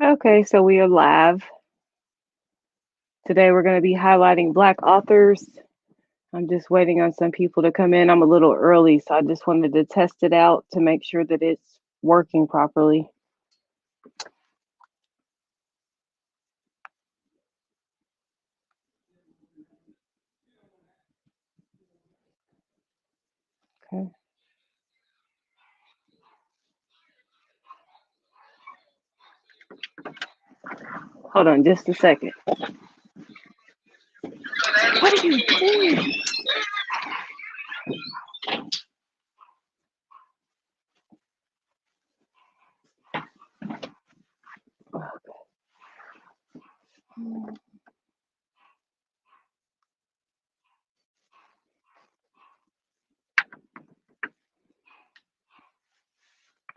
Okay, so we are live. Today we're going to be highlighting Black authors. I'm just waiting on some people to come in. I'm a little early, so I just wanted to test it out to make sure that it's working properly. Okay. Hold on just a second. What are you doing?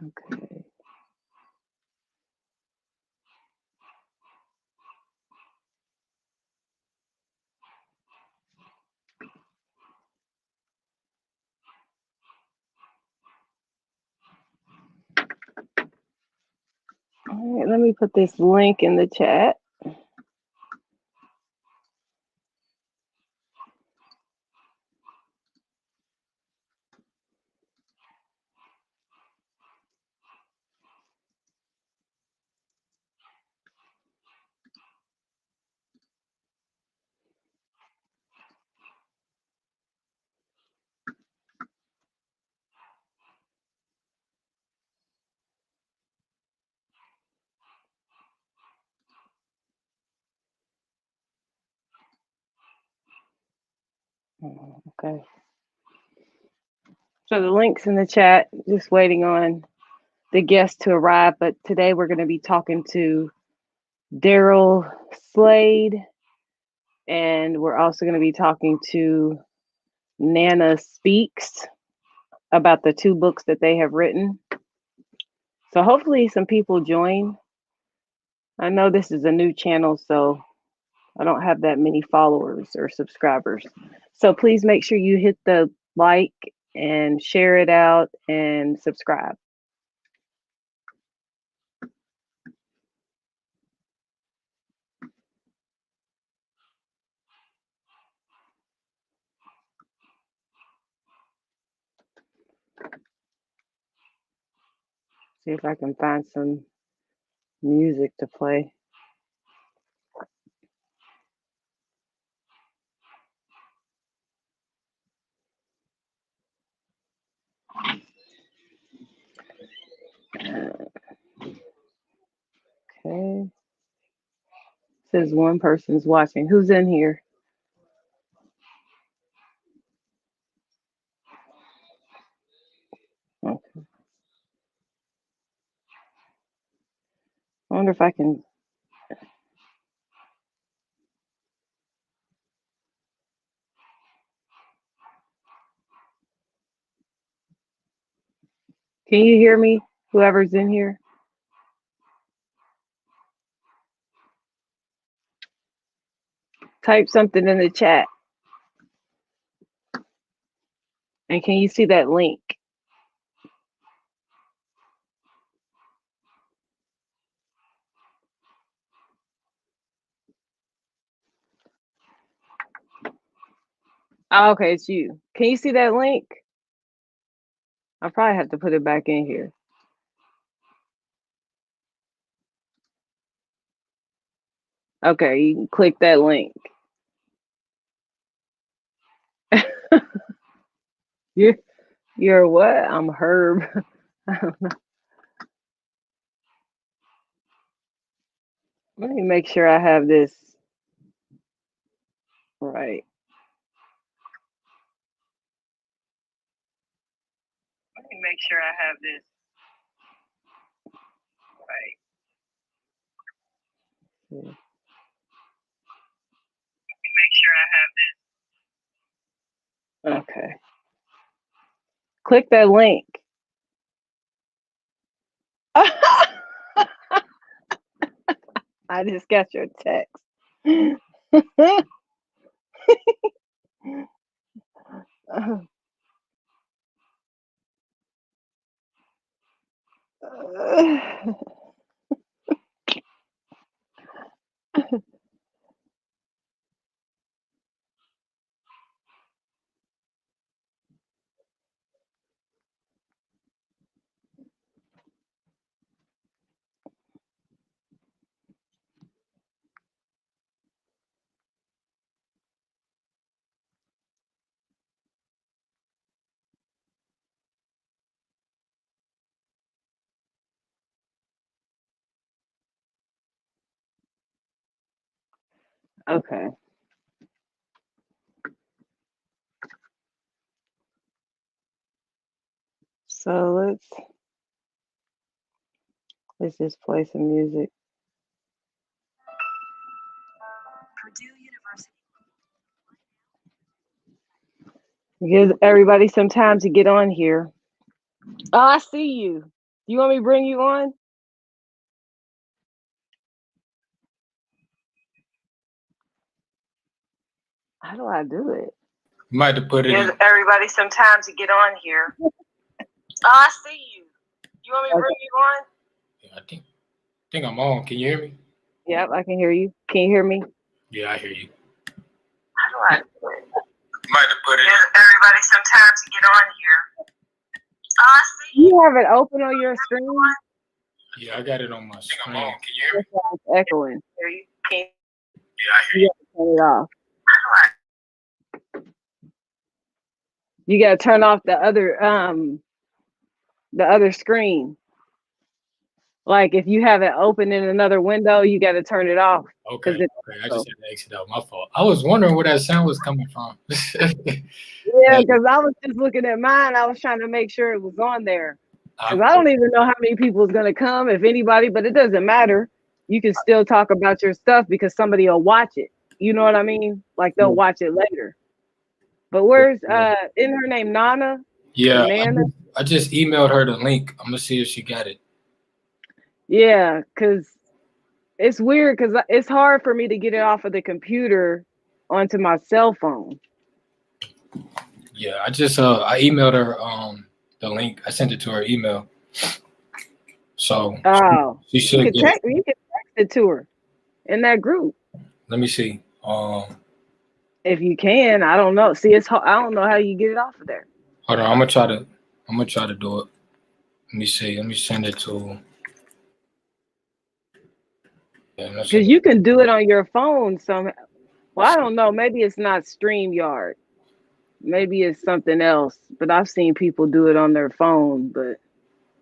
Okay. All right, let me put this link in the chat. Okay. So the link's in the chat, just waiting on the guests to arrive. But today we're going to be talking to Darrell Slade, and we're also going to be talking to Nana Speaks about the two books that they have written. So hopefully some people join. I know this is a new channel, so I don't have that many followers or subscribers. So please make sure you hit the like and share it out and subscribe. See if I can find some music to play. Okay. Says one person's watching. Who's in here? Okay. I wonder if I can. Can you hear me? Whoever's in here? Type something in the chat. And can you see that link? Oh, okay, it's you. Can you see that link? I probably have to put it back in here. Okay, you can click that link. you're you're what? I'm Herb. Let me make sure I have this right. Let me make sure I have this right. Let me make sure I have this. Okay. Click that link. I just got your text. Okay. So let's just play some music. Give everybody some time to get on here. Oh, I see you. You want me to bring you on? How do I do it? You might have put it Give in. everybody some time to get on here. Oh, I see you. You want me to bring you on? Yeah, I think I'm on. Can you hear me? Yep, I can hear you. Can you hear me? Yeah, I hear you. How do I do it? You might have put it in. Give everybody some time to get on here. Oh, I see you. You have it open on your screen? Yeah, I got it on my screen. Can you hear me? It's echoing. Hear you? Can Yeah, I hear you you. turn it off? You gotta turn off the other screen. Like if you have it open in another window, you gotta turn it off. Okay. I just had to exit out. My fault. I was wondering where that sound was coming from. Yeah, because I was just looking at mine. I was trying to make sure it was on there. Because I don't even know how many people is gonna come, if anybody, but it doesn't matter. You can still talk about your stuff because somebody will watch it. You know what I mean? Like they'll watch it later. But where's isn't her name Nana? Yeah, Nana? I just emailed her the link. I'm gonna see if she got it. Yeah, because it's weird because it's hard for me to get it off of the computer onto my cell phone. Yeah, I emailed her the link. I sent it to her email. So she should you can text it to her in that group. Let me see. If you can, I don't know. See, I don't know how you get it off of there. Hold on, I'm gonna try to do it. Let me see. Let me send it to. Because you can do it on your phone somehow. Well, I don't know. Maybe it's not StreamYard. Maybe it's something else. But I've seen people do it on their phone. But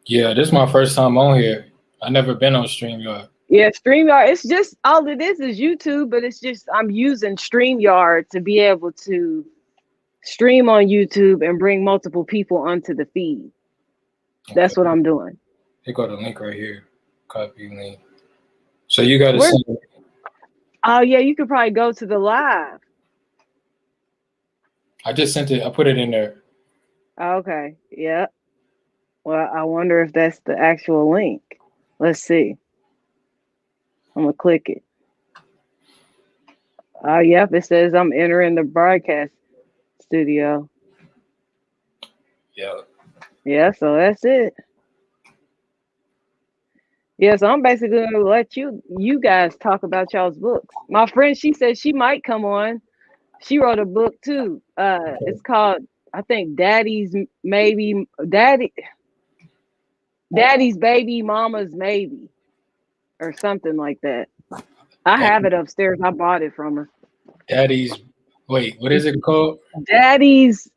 yeah, this is my first time on here. I've never been on StreamYard. Yeah, StreamYard. It's just all it is YouTube, but it's just I'm using StreamYard to be able to stream on YouTube and bring multiple people onto the feed. Okay. That's what I'm doing. Here go the link right here. Copy link. So you got to send it. Oh yeah, you could probably go to the live. I just sent it. I put it in there. Okay. Yeah. Well, I wonder if that's the actual link. Let's see. I'm gonna click it. Oh, yep. It says I'm entering the broadcast studio. Yeah. Yeah. So that's it. Yeah, so I'm basically gonna let you guys talk about y'all's books. My friend, she said she might come on. She wrote a book too. It's called, I think, Daddy's Baby, Mama's Maybe, or something like that. I have it upstairs. I bought it from her. Wait, what is it called? Daddy's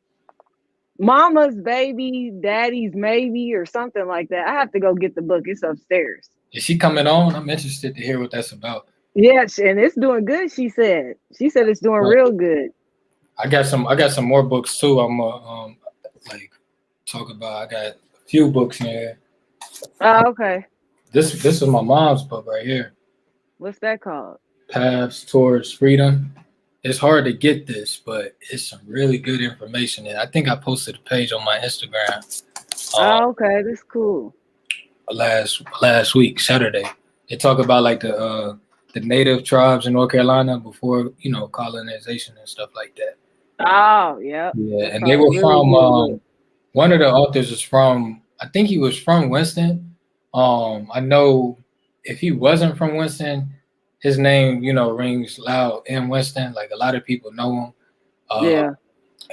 Mama's Baby, Daddy's Maybe, or something like that. I have to go get the book. It's upstairs. Is she coming on? I'm interested to hear what that's about. Yes, and it's doing good. She said it's doing real good. I got some more books too. I'm talk about. I got a few books in here. Oh, okay. This is my mom's book right here. What's that called? Paths Towards Freedom. It's hard to get this, but it's some really good information. And I think I posted a page on my Instagram. Okay, that's cool. Last week, Saturday. They talk about like the native tribes in North Carolina before, colonization and stuff like that. Oh, yeah. Yeah, and they were really from one of the authors is from, I think he was from Winston. I know if he wasn't from Winston, his name, rings loud in Winston. Like a lot of people know him. And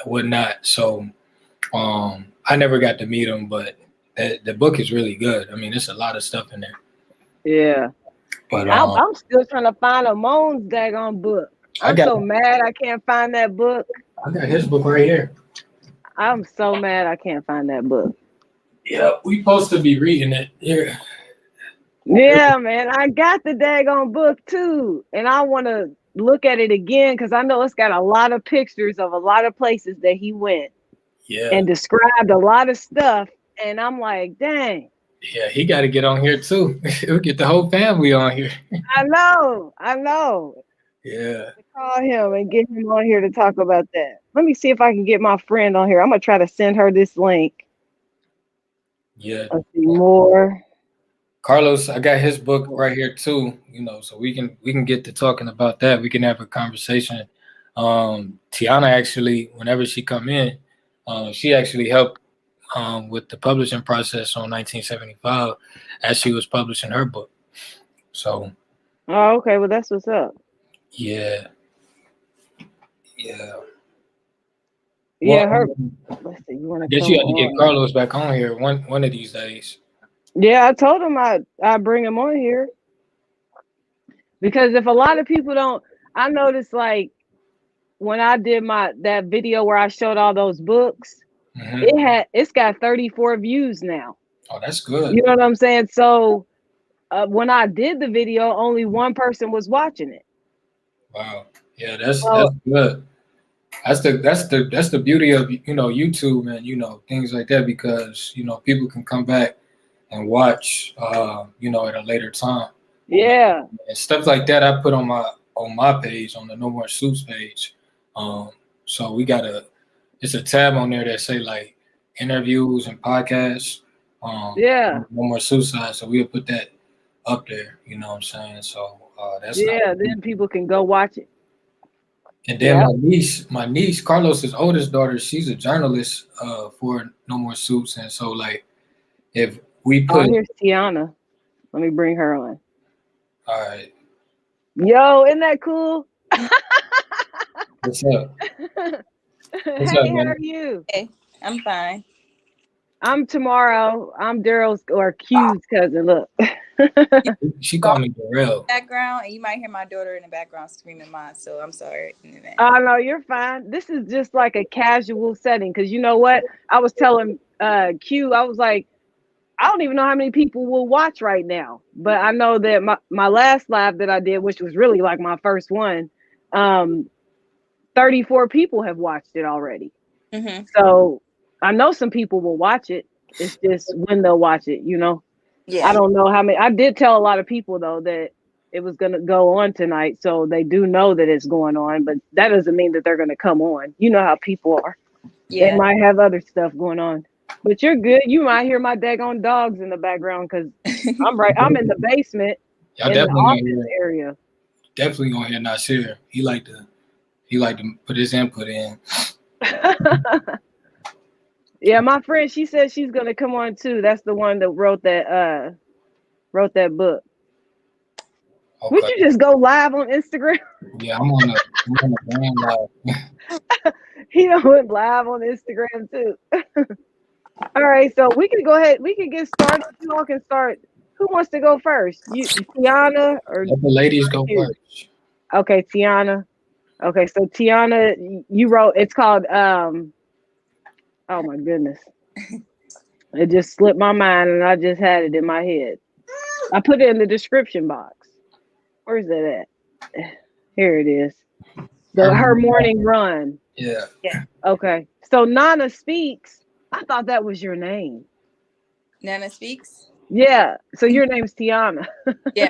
whatnot. So I never got to meet him, but the book is really good. I mean, there's a lot of stuff in there. Yeah. But I'm still trying to find a Moan's daggone book. I'm so mad I can't find that book. I got his book right here. I'm so mad I can't find that book. Yeah, we supposed to be reading it here. Yeah, man. I got the daggone book too. And I want to look at it again because I know it's got a lot of pictures of a lot of places that he went Yeah, and described a lot of stuff. And I'm like, dang, yeah, he got to get on here too. We'll get the whole family on here. I know. Yeah, Call him and get him on here to talk about that. Let me see if I can get my friend on here. I'm gonna try to send her this link. yeah. Let's see more. Carlos, I got his book right here too. So we can get to talking about that. We can have a conversation. Tiana actually, whenever she come in, she actually helped with the publishing process on 1975 as she was publishing her book. So Oh, okay. Well, that's what's up. yeah, yeah. Well, Yeah, her. Let's see. You want I to guess you come have to get on? Carlos back on here one of these days. Yeah, I told him I bring him on here because if a lot of people don't, I noticed like when I did that video where I showed all those books, Hmm. it's got 34 views now. Oh, that's good. You know what I'm saying? So when I did the video, only one person was watching it. Wow. Yeah, that's So good. That's the beauty of YouTube and things like that because people can come back and watch at a later time. yeah, And stuff like that I put on my page, on the No More Suits page. Um, so it's a tab on there that say like interviews and podcasts. yeah, No More Suicide. So we'll put that up there. You know what I'm saying? So that's not. yeah. Then people can go watch it. And then Yeah. my niece, Carlos's oldest daughter, she's a journalist for No More Suits, and so like if we Oh, put, here's Tiana. Let me bring her on. all right, Yo, isn't that cool? what's up? What's up, Hey, how are man? you? Hey, I'm fine. I'm Tomorrow. I'm Darrell's or Q's cousin. Look. She Go called me Darrell. background, and you might hear my daughter in the background screaming mine, so I'm sorry in advance. Oh no, you're fine. This is just like a casual setting because you know what? I was telling Q, I was like, I don't even know how many people will watch right now, but I know that my last live that I did, which was really like my first one, um, 34 people have watched it already. Mm-hmm. So I know some people will watch it. It's just when they'll watch it, you know. I Yeah, don't know how many. I did tell a lot of people though that it was gonna go on tonight, so they do know that it's going on. But that doesn't mean that they're gonna come on. You know how people are. They yeah. might have other stuff going on. But you're good. You might hear my daggone dogs in the background because I'm in the basement Y'all in the definitely gonna office hear, area. Nasir. He like to put his input in. Yeah, my friend, she said she's gonna come on too. That's the one that wrote that book. Would Okay. you just go live on Instagram? Yeah, I'm on the brand live. He done went live on Instagram too. All right, so we can go ahead. We can get started. You all can start. Who wants to go first? You, Tiana, or Let the ladies go you? first. Okay, Tiana. Okay, so Tiana, you wrote. It's called. Oh my goodness, it just slipped my mind, and I just had it in my head. I put it in the description box. Where's that at? Here it is. Her morning run. Yeah. Yeah. Okay, so Nana speaks. I thought that was your name. Nana speaks. Yeah, so your name's Tiana. Yeah,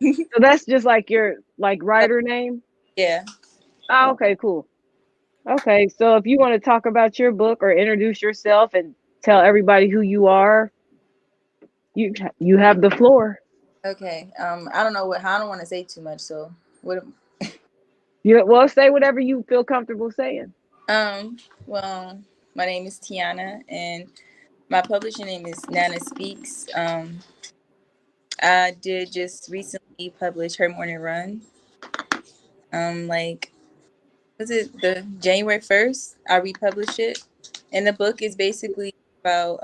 So that's just like your writer name. yeah. Oh, okay, cool. Okay, so if you want to talk about your book or introduce yourself and tell everybody who you are, you have the floor. Okay. I don't know what. I don't want to say too much. So what? You well say whatever you feel comfortable saying. Well, my name is Tiana, and my publisher name is Nana Speaks. I did just recently publish her morning run. Like, was it the January 1st? I republished it, and the book is basically about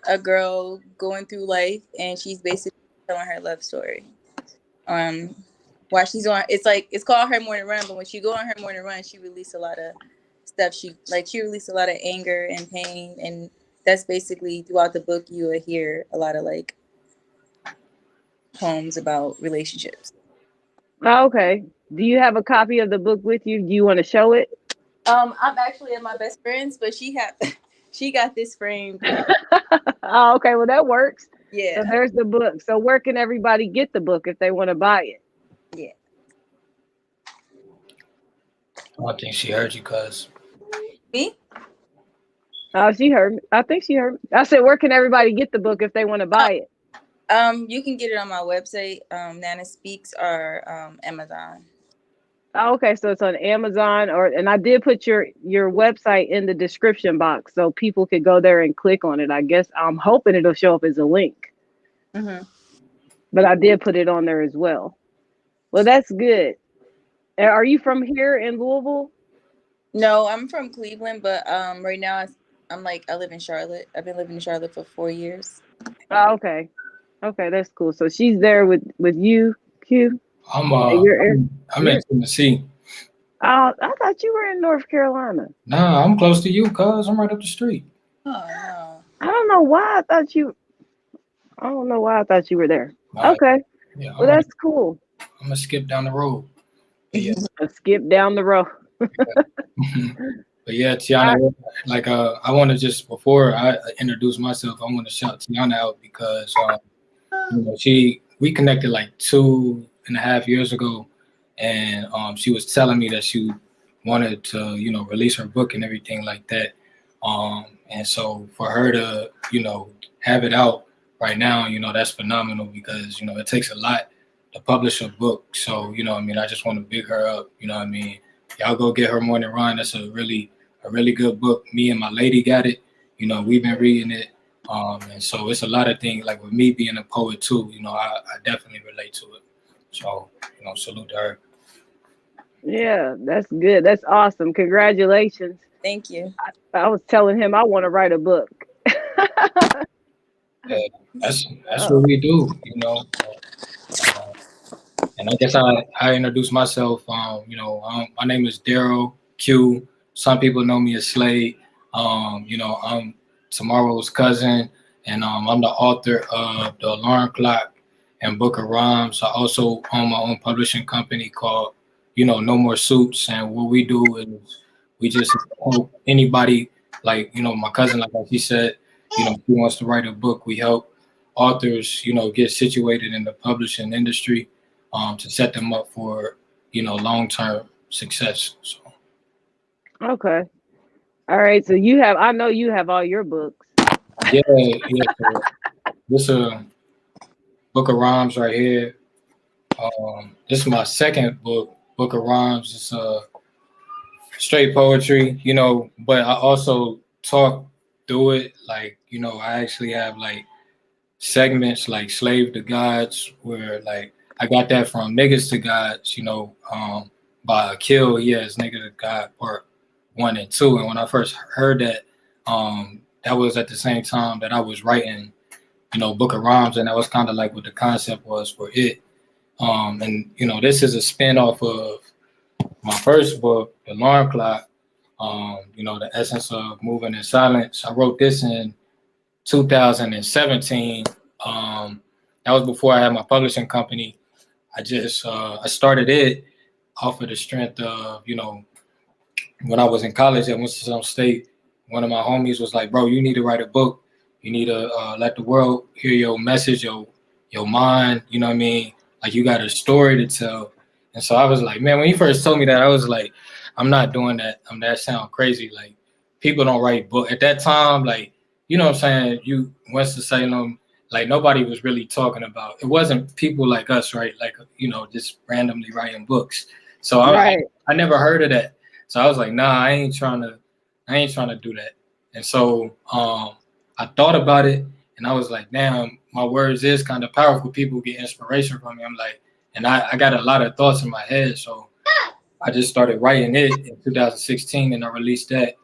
a girl going through life, and she's basically telling her love story. Um, while she's on, it's called her morning run, but when she go on her morning run, she released a lot of stuff. She released a lot of anger and pain, and that's basically throughout the book you will hear a lot of like poems about relationships. Oh, okay. Do you have a copy of the book with you? Do you want to show it? I'm actually at my best friend's, but she had she got this framed. Oh, okay. Well, that works. So Yeah, there's the book. So where can everybody get the book if they want to buy it? yeah. I think she heard you, cuz. Me? Oh, she heard me. I think she heard me. I said, where can everybody get the book if they want to buy it? You can get it on my website, Nana Speaks, or Amazon. Oh, okay, so it's on Amazon, or and I did put your website in the description box so people could go there and click on it. I guess I'm hoping it'll show up as a link, Hmm. but I did put it on there as well. Well, that's good. Are you from here in Louisville? No, I'm from Cleveland, but right now I'm like I live in Charlotte. I've been living in Charlotte for 4 years. Oh, okay, okay, that's cool. So she's there with you, Q. I'm And uh I'm in you're. Tennessee. Oh, I thought you were in North Carolina. Nah, I'm close to you, cuz. I'm right up the street. Oh no. I don't know why I thought you. I don't know why I thought you were there. Uh, Okay, yeah, well that's cool. I'm gonna skip down the road. But yeah. Let's skip down the road. But yeah, Tiana, like I want to just before I introduce myself, I want to shout Tiana out because we connected like 2.5 years ago, and she was telling me that she wanted to release her book and everything like that, and so for her to have it out right now, that's phenomenal because it takes a lot to publish a book. So I mean, I just want to big her up. I mean, y'all go get her Morning Run. That's a really good book. Me and my lady got it. We've been reading it. And so it's a lot of things like with me being a poet too, I definitely relate to it. So, salute to her. Yeah, that's good. That's awesome. Congratulations. Thank you. I was telling him I want to write a book. Yeah, that's what Oh, we do. Uh, and I guess I introduce myself. My name is Darrell Q. Some people know me as Slade. I'm Tomorrow's cousin, and I'm the author of The Alarm Clock and Book of Rhymes. I also own my own publishing company called, No More Suits. And what we do is we just help anybody, like, my cousin, like he said, if he wants to write a book, we help authors, get situated in the publishing industry to set them up for, long-term success. So, okay. All right. So you have. I know you have all your books. yeah, yeah. So this Book of Rhymes right here. This is my second book, Book of Rhymes. It's straight poetry, but I also talk through it. Like, I actually have like segments like Slave to Gods, where like I got that from Niggas to Gods, by Akil. He has Nigga to God part 1 and 2. And when I first heard that, that was at the same time that I was writing, Book of Rhymes, and that was kind of like what the concept was for it. And this is a spin-off of my first book, The Alarm Clock, The Essence of Moving in Silence. I wrote this in 2017. That was before I had my publishing company. I started it off of the strength of, when I was in college at Winston State, one of my homies was like, bro, you need to write a book. You need to let the world hear your message, your mind, you know what I mean? Like you got a story to tell. And so I was like, man, when he first told me that, I was like, I'm not doing that. That sound crazy. Like people don't write book at that time. Like, you know what I'm saying? You Winston Salem, like nobody was really talking about. It wasn't people like us, right? Like, just randomly writing books. So Right. I never heard of that. So I was like, nah, I ain't trying to do that. And so I thought about it and I was like, damn, my words is kind of powerful. People get inspiration from me. I'm like, and I got a lot of thoughts in my head. So I just started writing it in 2016 and I released that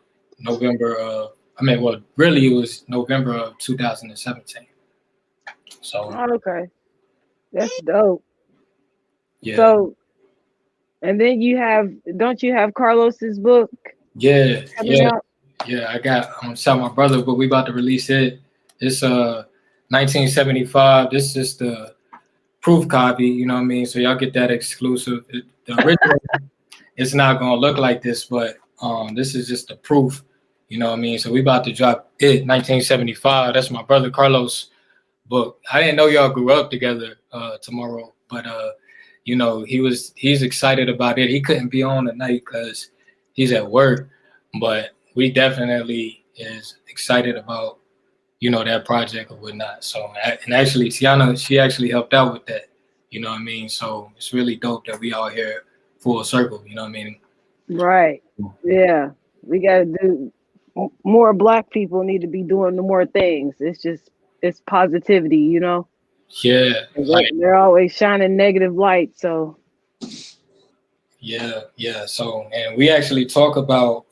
really it was November of 2017. So Oh, okay. That's dope. yeah. So and then don't you have Carlos's book Yeah, coming yeah, out? yeah. I got Sell My Brother, but we about to release it. It's 1975. This is the proof copy, you know what I mean? So y'all get that exclusive. The original, it's not gonna look like this, but this is just the proof, you know what I mean? So we about to drop it, 1975. That's my brother Carlos' book. I didn't know y'all grew up together, tomorrow, but you know, he's excited about it. He couldn't be on tonight because he's at work, but we definitely is excited about, you know, that project or whatnot. So, and actually, Tiana, she actually helped out with that. You know what I mean? So it's really dope that we all here full circle. You know what I mean? Right. Yeah. We got to do more. Black people need to be doing the more things. It's positivity, you know. Yeah. They're always shining negative light. So. Yeah. So, and we actually talk about,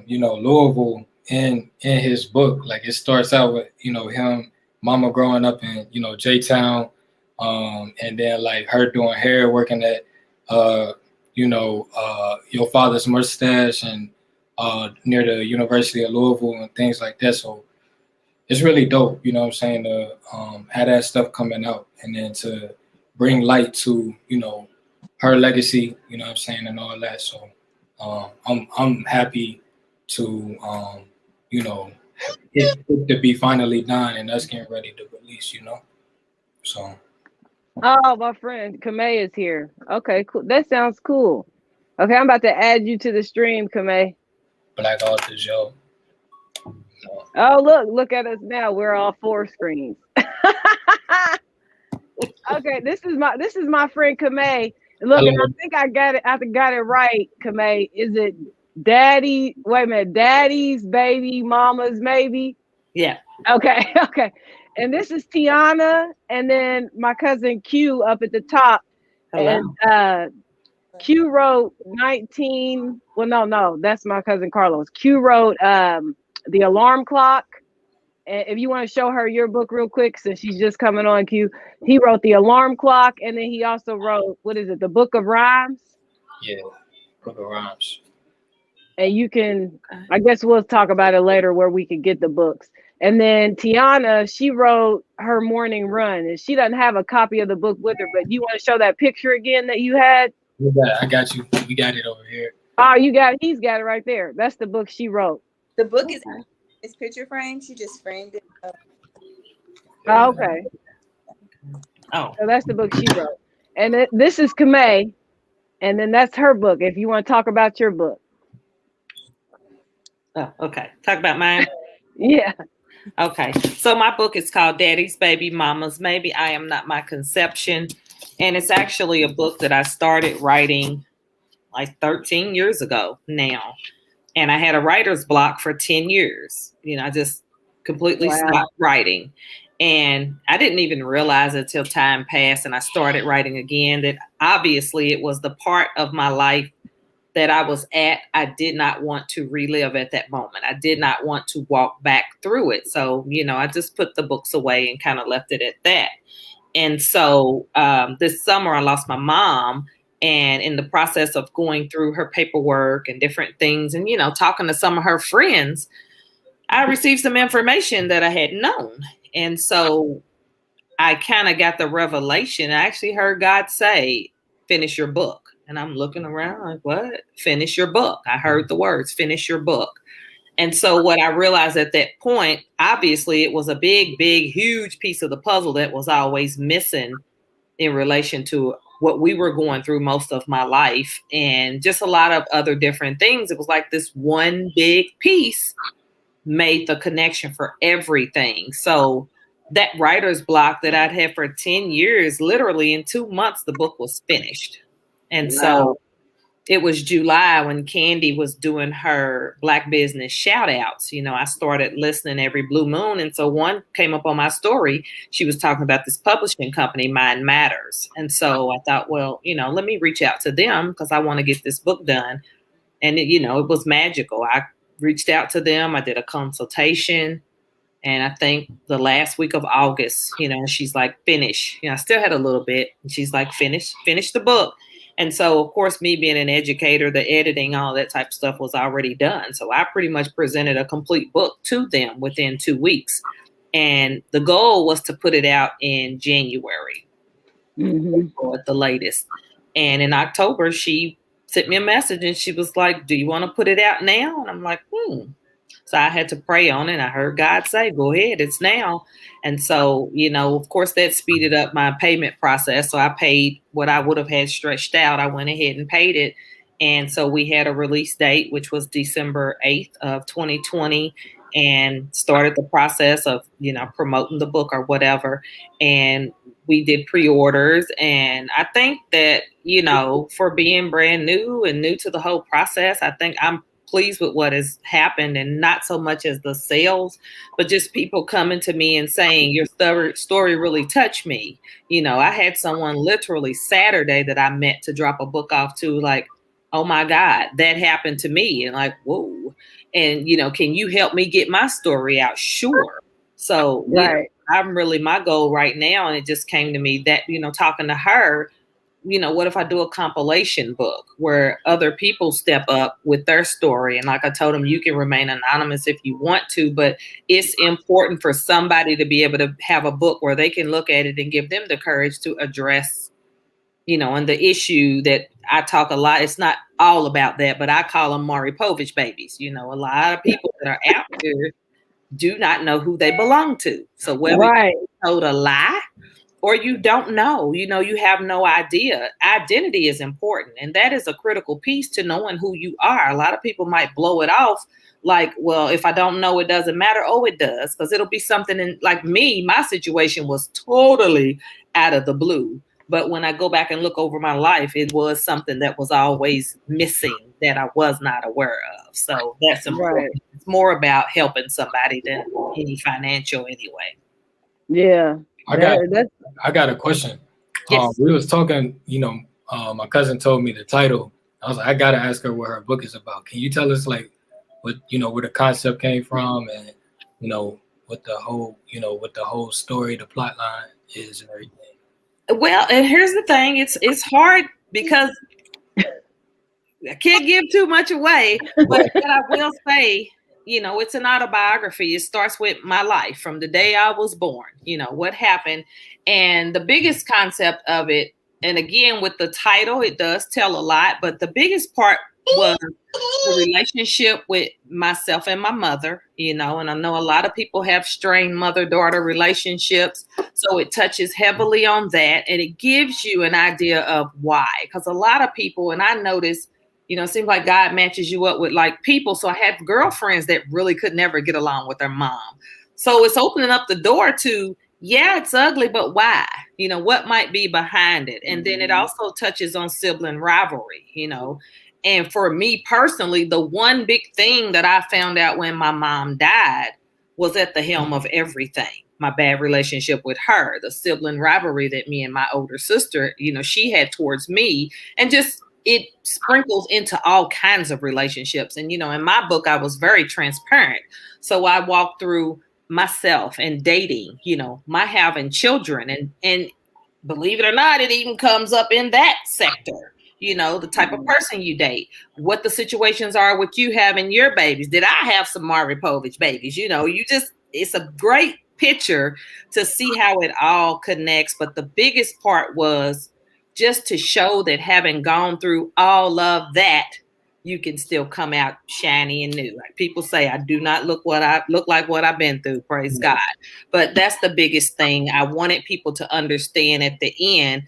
you know, Louisville in his book. Like it starts out with, you know, him, mama growing up in, you know, J-Town, and then like her doing hair, working at, you know, your father's mustache and near the University of Louisville and things like that. So it's really dope, you know what I'm saying, to have that stuff coming out and then to bring light to, you know, her legacy, you know what I'm saying, and all that. So I'm happy to you know, it to be finally done and us getting ready to release, you know. So Oh, my friend Kamei is here. Okay, cool. That sounds cool. Okay, I'm about to add you to the stream, Kamei. Black Authors, yo. Oh, look at us now. We're all four screens. Okay, this is my friend Kamei. Look, Hello. and I think I got it right, Kamei. Is it Daddy? Wait a minute, Daddy's baby, Mama's maybe? Yeah. Okay, okay. And this is Tiana, and then my cousin Q up at the top. Hello. And Q wrote 19. Well, no, that's my cousin Carlos. Q wrote The Alarm Clock. And if you want to show her your book real quick, since she's just coming on, Q, he wrote The Alarm Clock, and then he also wrote, what is it, The Book of Rhymes? Yeah, Book of Rhymes. And you can, I guess we'll talk about it later where we can get the books. And then Tiana, she wrote Her Morning Run, and she doesn't have a copy of the book with her, but you want to show that picture again that you had? I got you. We got it over here. Oh, he's got it right there. That's the book she wrote. The book is picture frame. She just framed it up. Oh, okay. Oh. So that's the book she wrote. And this is Kamei, and then that's her book, if you want to talk about your book. Oh, okay. Talk about mine? Yeah. Okay. So my book is called Daddy's Baby, Mama's Maybe I Am Not My Conception. And it's actually a book that I started writing like 13 years ago now. And I had a writer's block for 10 years. You know, I just completely stopped writing. And I didn't even realize it till time passed and I started writing again that obviously it was the part of my life that I was at. I did not want to relive at that moment. I did not want to walk back through it. So, you know, I just put the books away and kind of left it at that. And so this summer I lost my mom. And in the process of going through her paperwork and different things and, you know, talking to some of her friends, I received some information that I hadn't known. And so I kind of got the revelation. I actually heard God say, finish your book. And I'm looking around like, what? Finish your book. I heard the words, finish your book. And so what I realized at that point, obviously it was a big, huge piece of the puzzle that was always missing in relation to what we were going through most of my life and just a lot of other different things. It was like this one big piece made the connection for everything. So that writer's block that I'd had for 10 years, literally in 2 months, the book was finished. And so it was July when Candy was doing her Black business shout outs. You know, I started listening every blue moon. And so one came up on my story. She was talking about this publishing company, Mind Matters. And so I thought, well, you know, let me reach out to them because I want to get this book done. And, you know, it was magical. I reached out to them. I did a consultation. And I think the last week of August, you know, she's like, finish. You know, I still had a little bit. And she's like, finish the book. And so, of course, me being an educator, the editing, all that type of stuff was already done. So I pretty much presented a complete book to them within 2 weeks. And the goal was to put it out in January. at the latest. And in October, she sent me a message and she was like, "Do you want to put it out now?" And I'm like, So I had to pray on it. I heard God say, "Go ahead, it's now." And so, of course, that speeded up my payment process. So I paid what I would have had stretched out. I went ahead and paid it. And so we had a release date, which was December 8th of 2020, and started the process of, promoting the book or whatever. And we did pre-orders. And I think that, for being brand new and new to the whole process, I think I'm pleased with what has happened, and not so much as the sales, but just people coming to me and saying, "Your story really touched me." I had someone literally Saturday that I met to drop a book off to, like, "Oh my God, that happened to me." And like, whoa. And, "Can you help me get my story out?" Sure. So, Right. I'm really, my goal right now, and it just came to me that, talking to her, what if I do a compilation book where other people step up with their story? And like I told them, you can remain anonymous if you want to, but it's important for somebody to be able to have a book where they can look at it and give them the courage to address, and the issue that I talk a lot. It's not all about that, but I call them Maury Povich babies. A lot of people that are out there do not know who they belong to. So whether you told a lie or you don't know, you have no idea. Identity is important. And that is a critical piece to knowing who you are. A lot of people might blow it off like, well, if I don't know, it doesn't matter. Oh, it does. Because it'll be something like me, my situation was totally out of the blue. But when I go back and look over my life, it was something that was always missing that I was not aware of. So that's important. Right. It's more about helping somebody than any financial anyway. Yeah. I got a question. Yes. We was talking, my cousin told me the title. I was like, I gotta ask her what her book is about. Can you tell us like what, where the concept came from, and what the whole story, the plot line is and everything? Well, and here's the thing, it's hard because I can't give too much away, but what I will say, it's an autobiography. It starts with my life from the day I was born, what happened. And the biggest concept of it, and again, with the title, it does tell a lot, but the biggest part was the relationship with myself and my mother, and I know a lot of people have strained mother-daughter relationships. So it touches heavily on that, and it gives you an idea of why. Because a lot of people, and I noticed, it seems like God matches you up with like people. So I had girlfriends that really could never get along with their mom. So it's opening up the door to, yeah, it's ugly, but why? What might be behind it? And then it also touches on sibling rivalry, And for me personally, the one big thing that I found out when my mom died was at the helm of everything. My bad relationship with her, the sibling rivalry that me and my older sister, she had towards me, and just it sprinkles into all kinds of relationships. And, in my book, I was very transparent. So I walked through myself and dating, my having children, and believe it or not, it even comes up in that sector. The type of person you date, what the situations are with you having your babies. Did I have some Maury Povich babies? It's a great picture to see how it all connects. But the biggest part was just to show that having gone through all of that, you can still come out shiny and new. Like people say, I do not look like what I've been through. Praise God. But that's the biggest thing. I wanted people to understand at the end,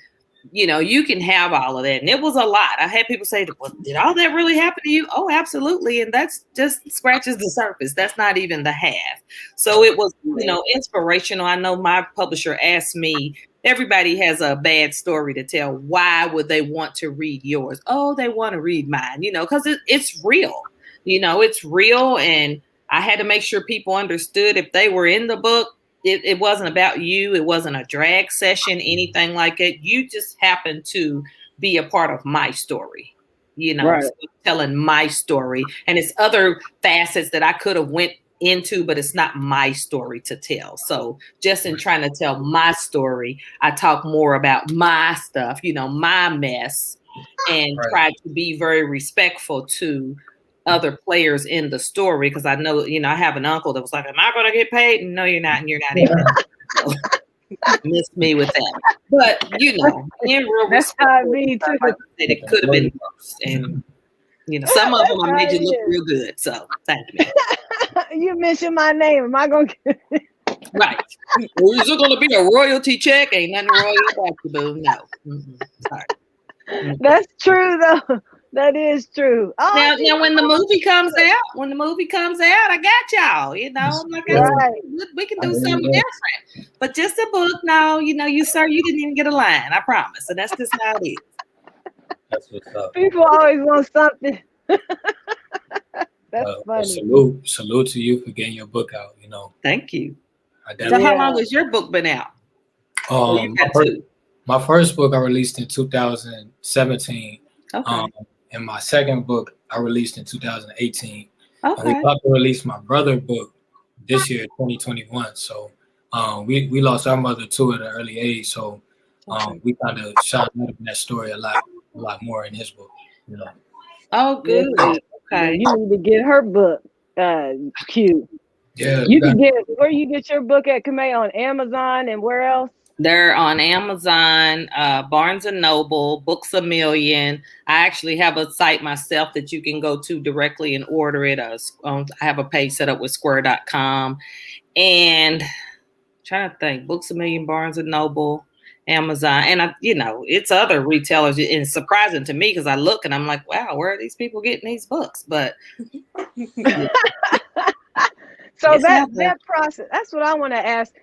you can have all of that. And it was a lot. I had people say, well, did all that really happen to you? Oh, absolutely. And that's just scratches the surface. That's not even the half. So it was, inspirational. I know my publisher asked me, everybody has a bad story to tell. Why would they want to read yours? Oh, they want to read mine, because it's real. It's real. And I had to make sure people understood if they were in the book, it wasn't about you. It wasn't a drag session, anything like it. You just happened to be a part of my story, Right. so telling my story. And it's other facets that I could have went into, but it's not my story to tell. So just in trying to tell my story, I talk more about my stuff, my mess, and try to be very respectful to other players in the story, because I know, I have an uncle that was like, am I going to get paid? No, you're not, and you're not even. Missed me with that. But being real That's how respectful, it be too. like I said, it could have been worse. And some of them I That's made how you it look is. real good. So thank you. You mentioned my name. Am I gonna get Right. Well, is it gonna be a royalty check? Ain't nothing royal about you, boo. No. Sorry. That's true though. That is true. Oh, Now, when the movie comes out, I got y'all. Like I said, right. we can do something different. But just a book, no, you sir, you didn't even get a line. I promise. And that's just how it is. That's what's up. People always want something. That's funny. Salute to you for getting your book out. Thank you. I So definitely. how long has your book been out? You got two. My first book I released in 2017. Okay. And my second book I released in 2018. And we Okay. about to release my brother's book this year, 2021. So we lost our mother too at an early age. So we kind of shot in that story a lot more in his book. Oh, good. Okay. You need to get her book cute. Yeah. You can get where you get your book at Kamei on Amazon and where else? They're on Amazon, Barnes and Noble, Books A Million. I actually have a site myself that you can go to directly and order it. I have a page set up with square.com. And I'm trying to think, Books A Million, Barnes and Noble, Amazon. And, it's other retailers. And it's surprising to me because I look and I'm like, wow, where are these people getting these books? But so that process, that's what I want to ask.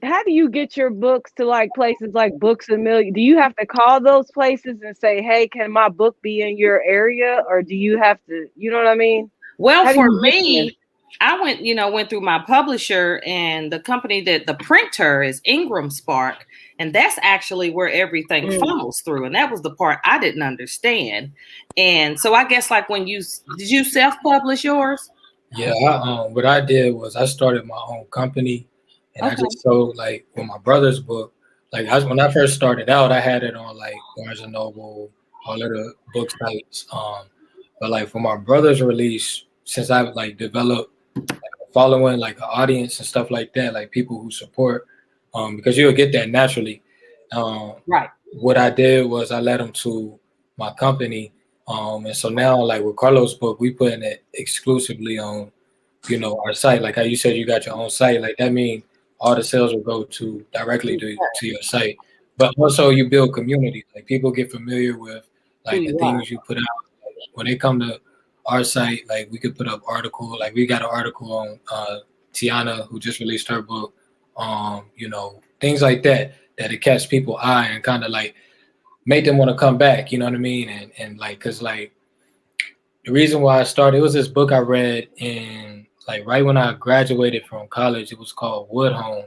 How do you get your books to like places like Books A Million? Do you have to call those places and say, hey, can my book be in your area? Or do you have to, you know what I mean? Well, for me, I went through my publisher, and the company that the printer is Ingram Spark. And that's actually where everything funnels through. And that was the part I didn't understand. And so I guess like did you self-publish yours? Yeah, what I did was I started my own company. And I just sold like with my brother's book, like when I first started out, I had it on like Barnes and Noble, all of the book sites. But like for my brother's release, since I've like developed like a following, like an audience and stuff like that, like people who support, because you'll get that naturally. Right. What I did was I led them to my company, and so now like with Carlos' book, we putting it exclusively on, our site. Like how you said, you got your own site. Like that means all the sales will go directly to your site, but also you build community. Like people get familiar with like the things you put out. Like, when they come to our site, like we could put up article. Like we got an article on Tiana who just released her book. Things like that it catch people eye and kind of like make them want to come back. You know what I mean? And like, cause like the reason why I started, it was this book I read in like right when I graduated from college. It was called Wood Home,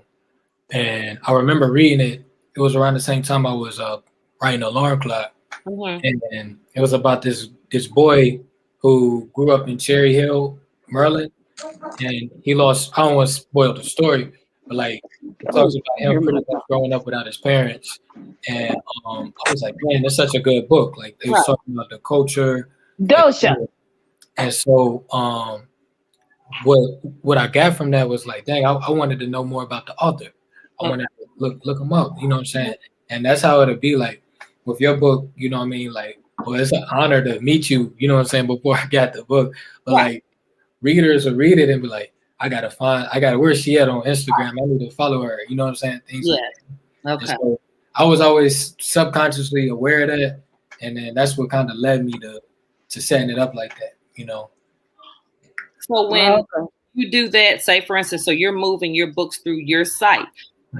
and I remember reading it. It was around the same time I was writing Alarm Clock, and it was about this boy who grew up in Cherry Hill, Maryland, and he lost. I don't want to spoil the story, but like it talks about him pretty much growing up without his parents, and I was like, man, that's such a good book. Like they was talking about the culture, Dosha. and so what I got from that was like, dang, I wanted to know more about the author. I wanted to look him up. You know what I'm saying? And that's how it'll be like with your book. You know what I mean? Like, well, it's an honor to meet you. You know what I'm saying? Before I got the book, but like readers will read it and be like, where's she at on Instagram? I need to follow her. You know what I'm saying? Things like that. Okay. So I was always subconsciously aware of that, and then that's what kind of led me to setting it up like that. So when you do that, say for instance, so you're moving your books through your site,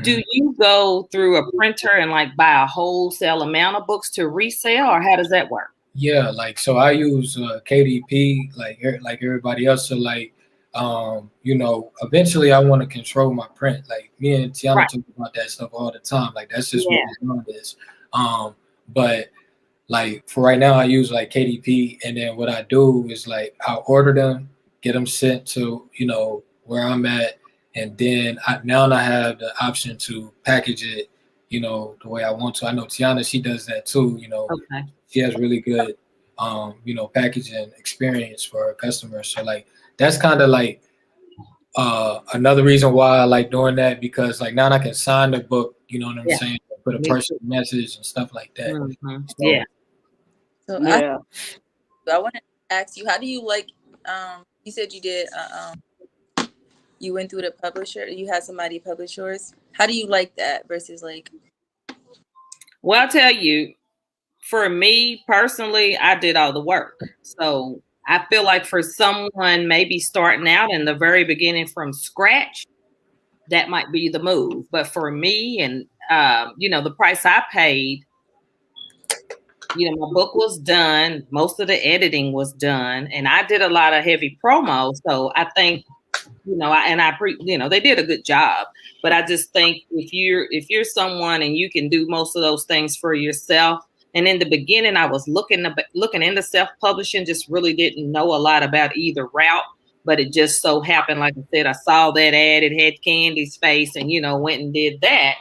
do you go through a printer and like buy a wholesale amount of books to resell, or how does that work? Yeah, like so I use KDP like everybody else. So like eventually I want to control my print. Like me and Tiana talk about that stuff all the time. Like that's just what we're doing this. But like for right now I use like KDP, and then what I do is like I'll order them, get them sent to where I'm at, and then now I have the option to package it the way I want to. I know Tiana, she does that too. She has really good packaging experience for her customers. So like that's kind of like another reason why I like doing that, because like now I can sign the book You know what I'm saying? Put a personal message and stuff like that. Mm-hmm. So, yeah. So Yeah. I want to ask you, how do you like? You said you did. You went through the publisher. You had somebody publish yours. How do you like that versus like? Well, I'll tell you, for me personally, I did all the work. So I feel like for someone maybe starting out in the very beginning from scratch, that might be the move. But for me, and the price I paid, my book was done, most of the editing was done, and I did a lot of heavy promo. So I think, they did a good job. But I just think if you're someone and you can do most of those things for yourself. And in the beginning, I was looking into self-publishing, just really didn't know a lot about either route. But it just so happened, like I said, I saw that ad, it had Candy's face, and went and did that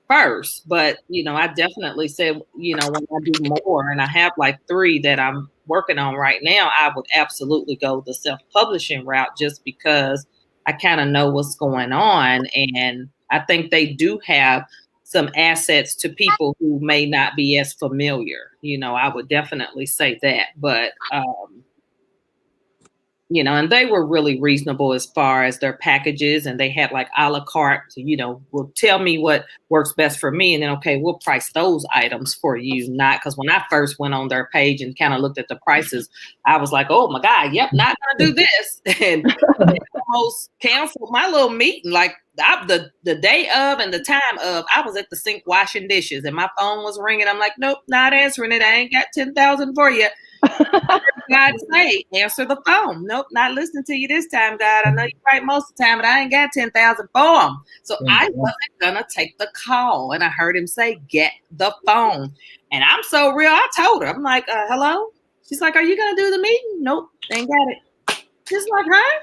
first. But I definitely said, when I do more, and I have like 3 that I'm working on right now, I would absolutely go the self-publishing route, just because I kind of know what's going on. And I think they do have some assets to people who may not be as familiar. I would definitely say that. But and they were really reasonable as far as their packages, and they had like a la carte, will tell me what works best for me. And then, okay, we'll price those items for you. Not because when I first went on their page and kind of looked at the prices, I was like, oh my God, yep, not gonna do this. And almost canceled my little meeting. Like the day of and the time of, I was at the sink washing dishes and my phone was ringing. I'm like, nope, not answering it. I ain't got 10,000 for you. God say, answer the phone. Nope, not listening to you this time, God. I know you're right most of the time, but I ain't got 10,000 for them. So I wasn't gonna take the call. And I heard him say, get the phone. And I'm so real. I told her, I'm like, hello? She's like, are you gonna do the meeting? Nope, ain't got it. She's like, huh?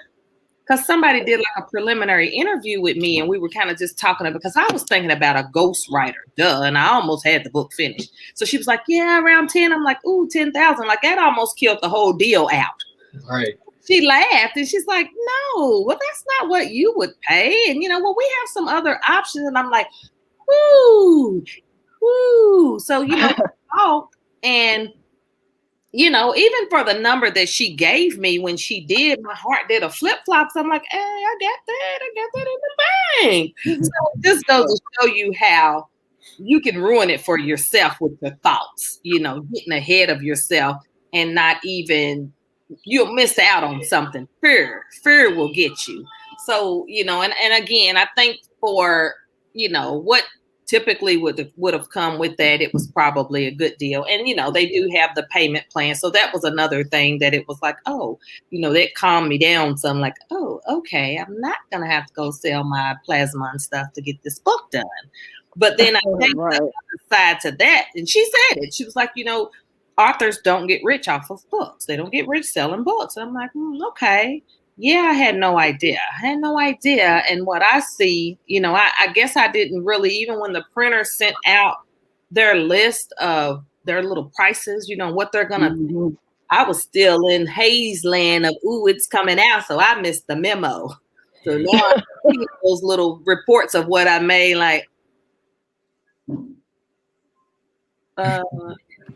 Because somebody did like a preliminary interview with me, and we were kind of just talking about, because I was thinking about a ghostwriter, and I almost had the book finished. So she was like, yeah, around 10. I'm like, ooh, 10,000. Like that almost killed the whole deal out. Right. She laughed and she's like, no, well, that's not what you would pay. And, we have some other options. And I'm like, whoo. So, and even for the number that she gave me when she did, my heart did a flip flop. So I'm like, hey, I got that in the bank. So it just goes to show you how you can ruin it for yourself with your thoughts, getting ahead of yourself and not even, you'll miss out on something. Fear will get you. So, and again, I think for, what typically would have come with that, it was probably a good deal. And they do have the payment plan, so that was another thing that it was like, oh, that calmed me down. So I'm like, oh, okay, I'm not gonna have to go sell my plasma and stuff to get this book done. But then I take the other side to that, and she said it. She was like, authors don't get rich off of books. They don't get rich selling books. And I'm like, okay. Yeah, I had no idea. And what I see, I guess I didn't really, even when the printer sent out their list of their little prices, what they're going to do, I was still in haze land of, ooh, it's coming out. So I missed the memo. So now I'm seeing those little reports of what I made, like,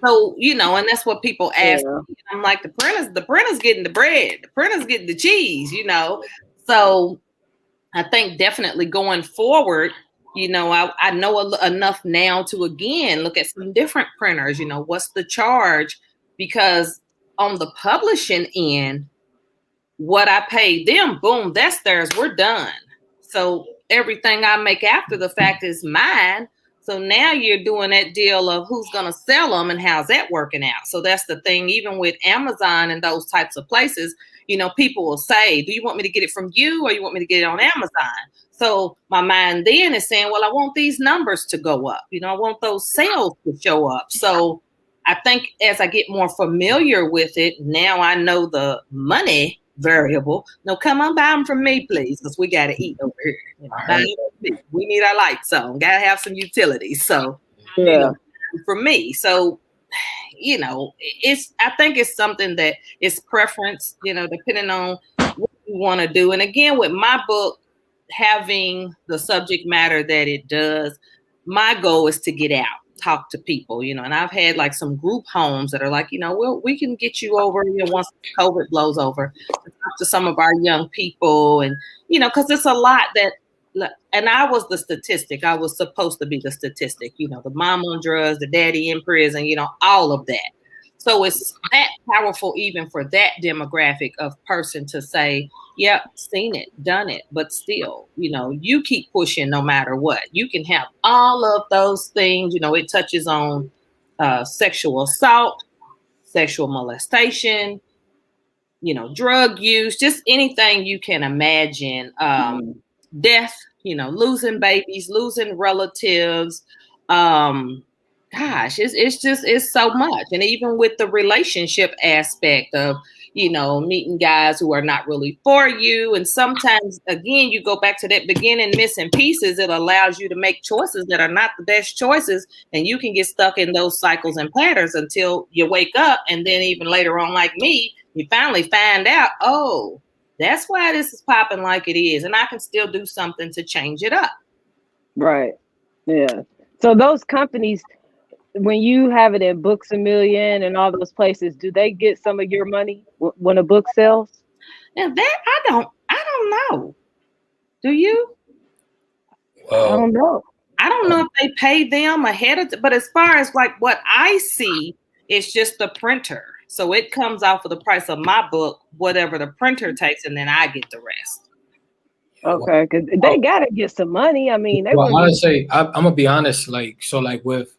so, and that's what people ask. Yeah. I'm like, the printer's getting the bread, the printer's getting the cheese, So I think definitely going forward, I know enough now to, again, look at some different printers, what's the charge? Because on the publishing end, what I paid them, boom, that's theirs, we're done. So everything I make after the fact is mine. So now you're doing that deal of who's going to sell them and how's that working out. So that's the thing, even with Amazon and those types of places, people will say, do you want me to get it from you or you want me to get it on Amazon? So my mind then is saying, well, I want these numbers to go up. I want those sales to show up. So I think as I get more familiar with it, now I know the money variable. No, come on, buy them from me, please, because we got to eat over here. We need our lights on. Got to have some utilities. So, for me. So, I think it's something that is preference, depending on what you want to do. And again, with my book having the subject matter that it does, my goal is to get out, talk to people, and I've had like some group homes that are like, we can get you over, once COVID blows over, to talk to some of our young people. And, because it's a lot that, and I was the statistic. I was supposed to be the statistic, the mom on drugs, the daddy in prison, all of that. So it's that powerful even for that demographic of person to say, yep, seen it, done it, but still, you keep pushing no matter what. You can have all of those things. It touches on sexual assault, sexual molestation, drug use, just anything you can imagine. Death, losing babies, losing relatives. Gosh, it's so much. And even with the relationship aspect of, meeting guys who are not really for you. And sometimes, again, you go back to that beginning missing pieces. It allows you to make choices that are not the best choices. And you can get stuck in those cycles and patterns until you wake up. And then even later on, like me, you finally find out, oh, that's why this is popping like it is. And I can still do something to change it up. Right. Yeah. So those companies, when you have it in Books A Million and all those places, do they get some of your money when a book sells? Now that I don't know. Do you? I don't know. I don't know if they pay them ahead of, but as far as like what I see, it's just the printer. So it comes off of the price of my book, whatever the printer takes, and then I get the rest. Okay, because they gotta get some money. I mean, they well, I would say I'm gonna be honest. Like with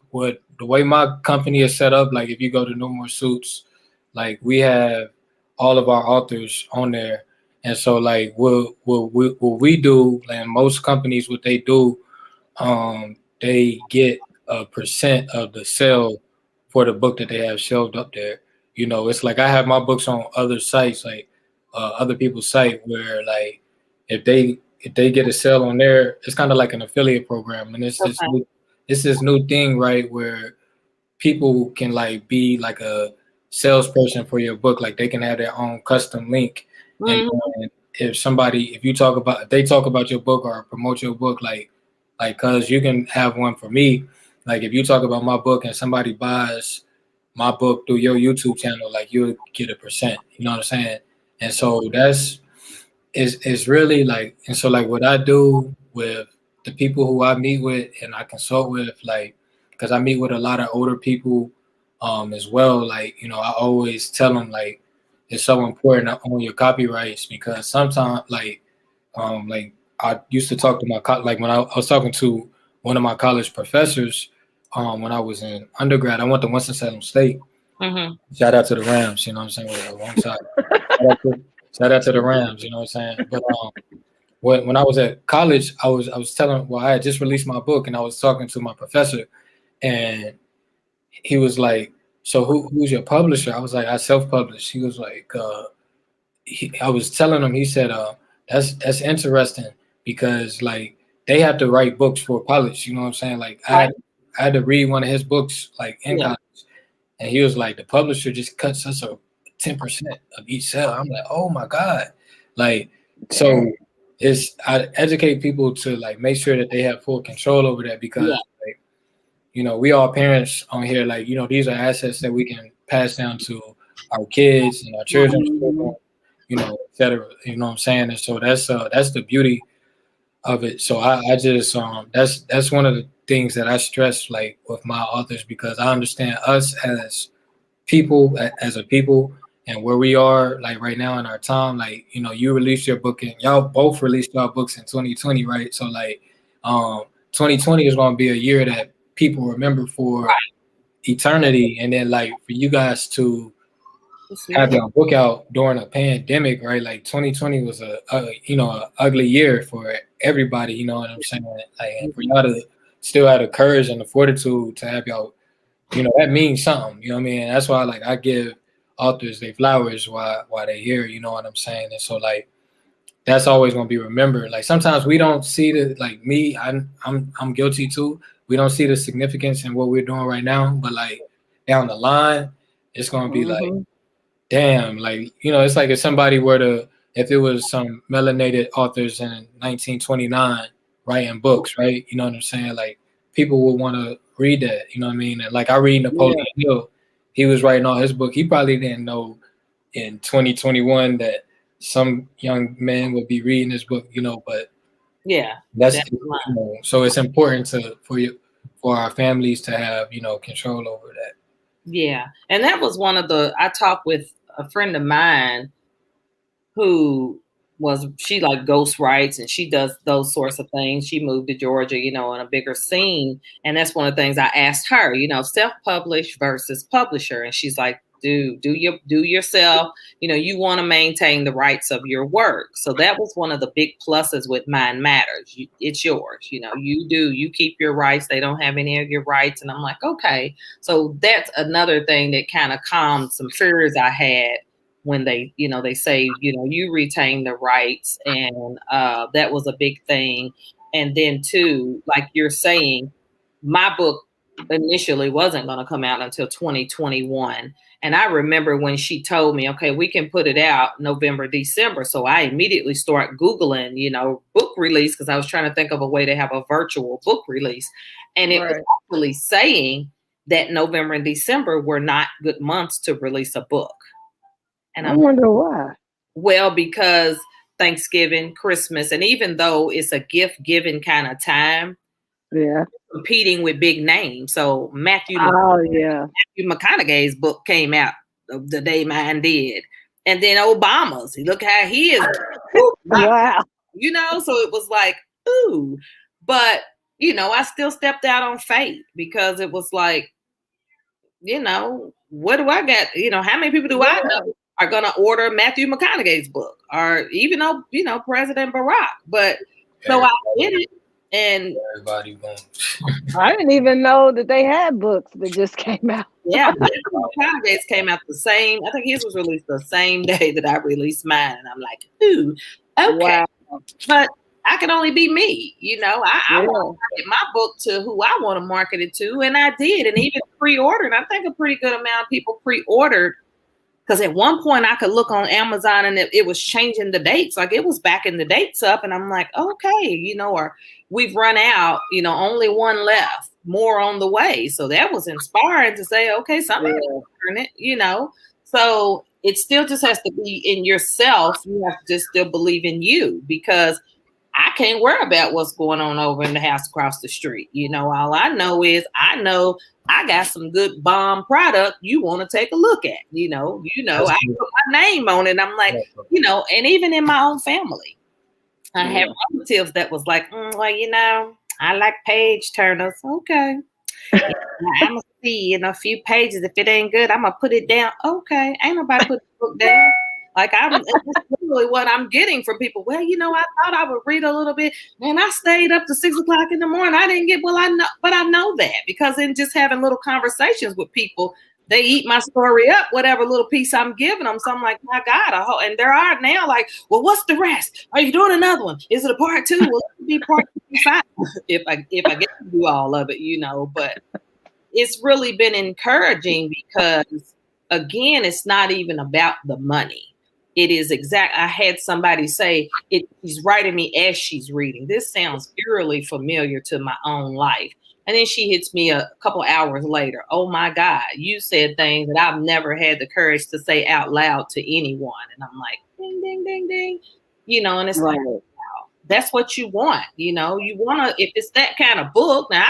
the way my company is set up, like if you go to No More Suits, like we have all of our authors on there, and so like what we do, and most companies what they do, they get a percent of the sale for the book that they have shelved up there. It's like I have my books on other sites, like other people's site, where like if they get a sale on there, it's kind of like an affiliate program, and it's this new thing, right, where people can like be like a salesperson for your book, like they can have their own custom link, and if they talk about your book or promote your book, like cause you can have one for me, like if you talk about my book and somebody buys my book through your YouTube channel, like you'll get a percent, you know what I'm saying? And so it's really like, and so like what I do with the people who I meet with and I consult with, like, because I meet with a lot of older people as well, like, I always tell them like it's so important to own your copyrights, because sometimes like I used to talk to like when I was talking to one of my college professors when I was in undergrad. I went to Winston-Salem State. Shout out to the Rams, you know what I'm saying? With a long side. Shout out to the Rams, you know what I'm saying? But when I was at college, I was telling, I had just released my book, and I was talking to my professor, and he was like, "So who's your publisher?" I was like, "I self-publish." He was like, I was telling him, he said, that's interesting, because like they have to write books for college, you know what I'm saying? Like I had to read one of his books like in college, and he was like, the publisher just cuts us a 10% of each sale. I'm like, oh my God. Like, so I educate people to like make sure that they have full control over that, because like, we all parents on here, like, these are assets that we can pass down to our kids and our children's children, et cetera, you know what I'm saying? And so that's the beauty of it. So I just that's one of the things that I stress like with my authors, because I understand us as people, as a people, and where we are like right now in our time. Like, you released your book, and y'all both released your books in 2020, right? So like 2020 is going to be a year that people remember for eternity. And then like for you guys to have your book out during a pandemic, right? Like 2020 was a ugly year for everybody, you know what I'm saying? Like, and for y'all to still have the courage and the fortitude to have y'all, that means something, you know what I mean? And that's why like I give authors their flowers while they're here, you know what I'm saying? And so like that's always going to be remembered. Like sometimes we don't see the, like me, I'm guilty too. We don't see the significance in what we're doing right now, but like down the line, it's going to be like, damn, like, it's like if somebody were to, if it was some melanated authors in 1929 writing books, right? You know what I'm saying? Like people will want to read that. You know what I mean? And like I read Napoleon Hill. He was writing all his book. He probably didn't know in 2021 that some young man would be reading this book, but that's so it's important for our families to have, control over that. Yeah. And that was I talked with a friend of mine who she like ghost writes and she does those sorts of things. She moved to Georgia, in a bigger scene. And that's one of the things I asked her, self-published versus publisher. And she's like, do yourself, you want to maintain the rights of your work. So that was one of the big pluses with Mind Matters. It's yours, you keep your rights. They don't have any of your rights. And I'm like, okay. So that's another thing that kind of calmed some fears I had when they say, you retain the rights. And that was a big thing. And then too, like you're saying, my book initially wasn't going to come out until 2021. And I remember when she told me, okay, we can put it out November, December. So I immediately start Googling, book release, because I was trying to think of a way to have a virtual book release. And it was actually saying that November and December were not good months to release a book. And I wonder why. Well, because Thanksgiving, Christmas, and even though it's a gift giving kind of time, competing with big names. So Matthew McConaughey's book came out the day mine did, and then Obama's. Look how he is. Wow. So it was like, ooh, but I still stepped out on faith because it was like, what do I got? How many people do I know are going to order Matthew McConaughey's book, or even though, President Barack, but so I did it. And everybody wants. I didn't even know that they had books that just came out. Yeah, McConaughey's came out the same. I think his was released the same day that I released mine, and I'm like, ooh, okay. Wow. But I can only be me, I want to market my book to who I want to market it to, and I did, and even pre-ordered. I think a pretty good amount of people pre-ordered. Because at one point I could look on Amazon and it was changing the dates. Like it was backing the dates up. And I'm like, okay, or we've run out, only one left, more on the way. So that was inspiring to say, okay, somebody's doing it, So it still just has to be in yourself. You have to just still believe in you, because I can't worry about what's going on over in the house across the street. All I know is I got some good bomb product you want to take a look at. I put my name on it. I'm like, and even in my own family, I have relatives that was like, I like page turners. Okay. I'm going to see in a few pages. If it ain't good, I'm going to put it down. Okay. Ain't nobody put the book down. Like that's literally what I'm getting from people. Well, I thought I would read a little bit. Man, I stayed up to 6 o'clock in the morning. I didn't get, but I know that because in just having little conversations with people, they eat my story up, whatever little piece I'm giving them. So I'm like, my God, and there are now like, well, what's the rest? Are you doing another one? Is it a part 2? Well, it'll be part 5 if I get to do all of it, but it's really been encouraging because again, it's not even about the money. It is I had somebody say she's writing me as she's reading. This sounds eerily familiar to my own life. And then she hits me a couple hours later. Oh my God, you said things that I've never had the courage to say out loud to anyone. And I'm like, ding, ding, ding, ding. And it's like, wow, that's what you want. You want to, if it's that kind of book, now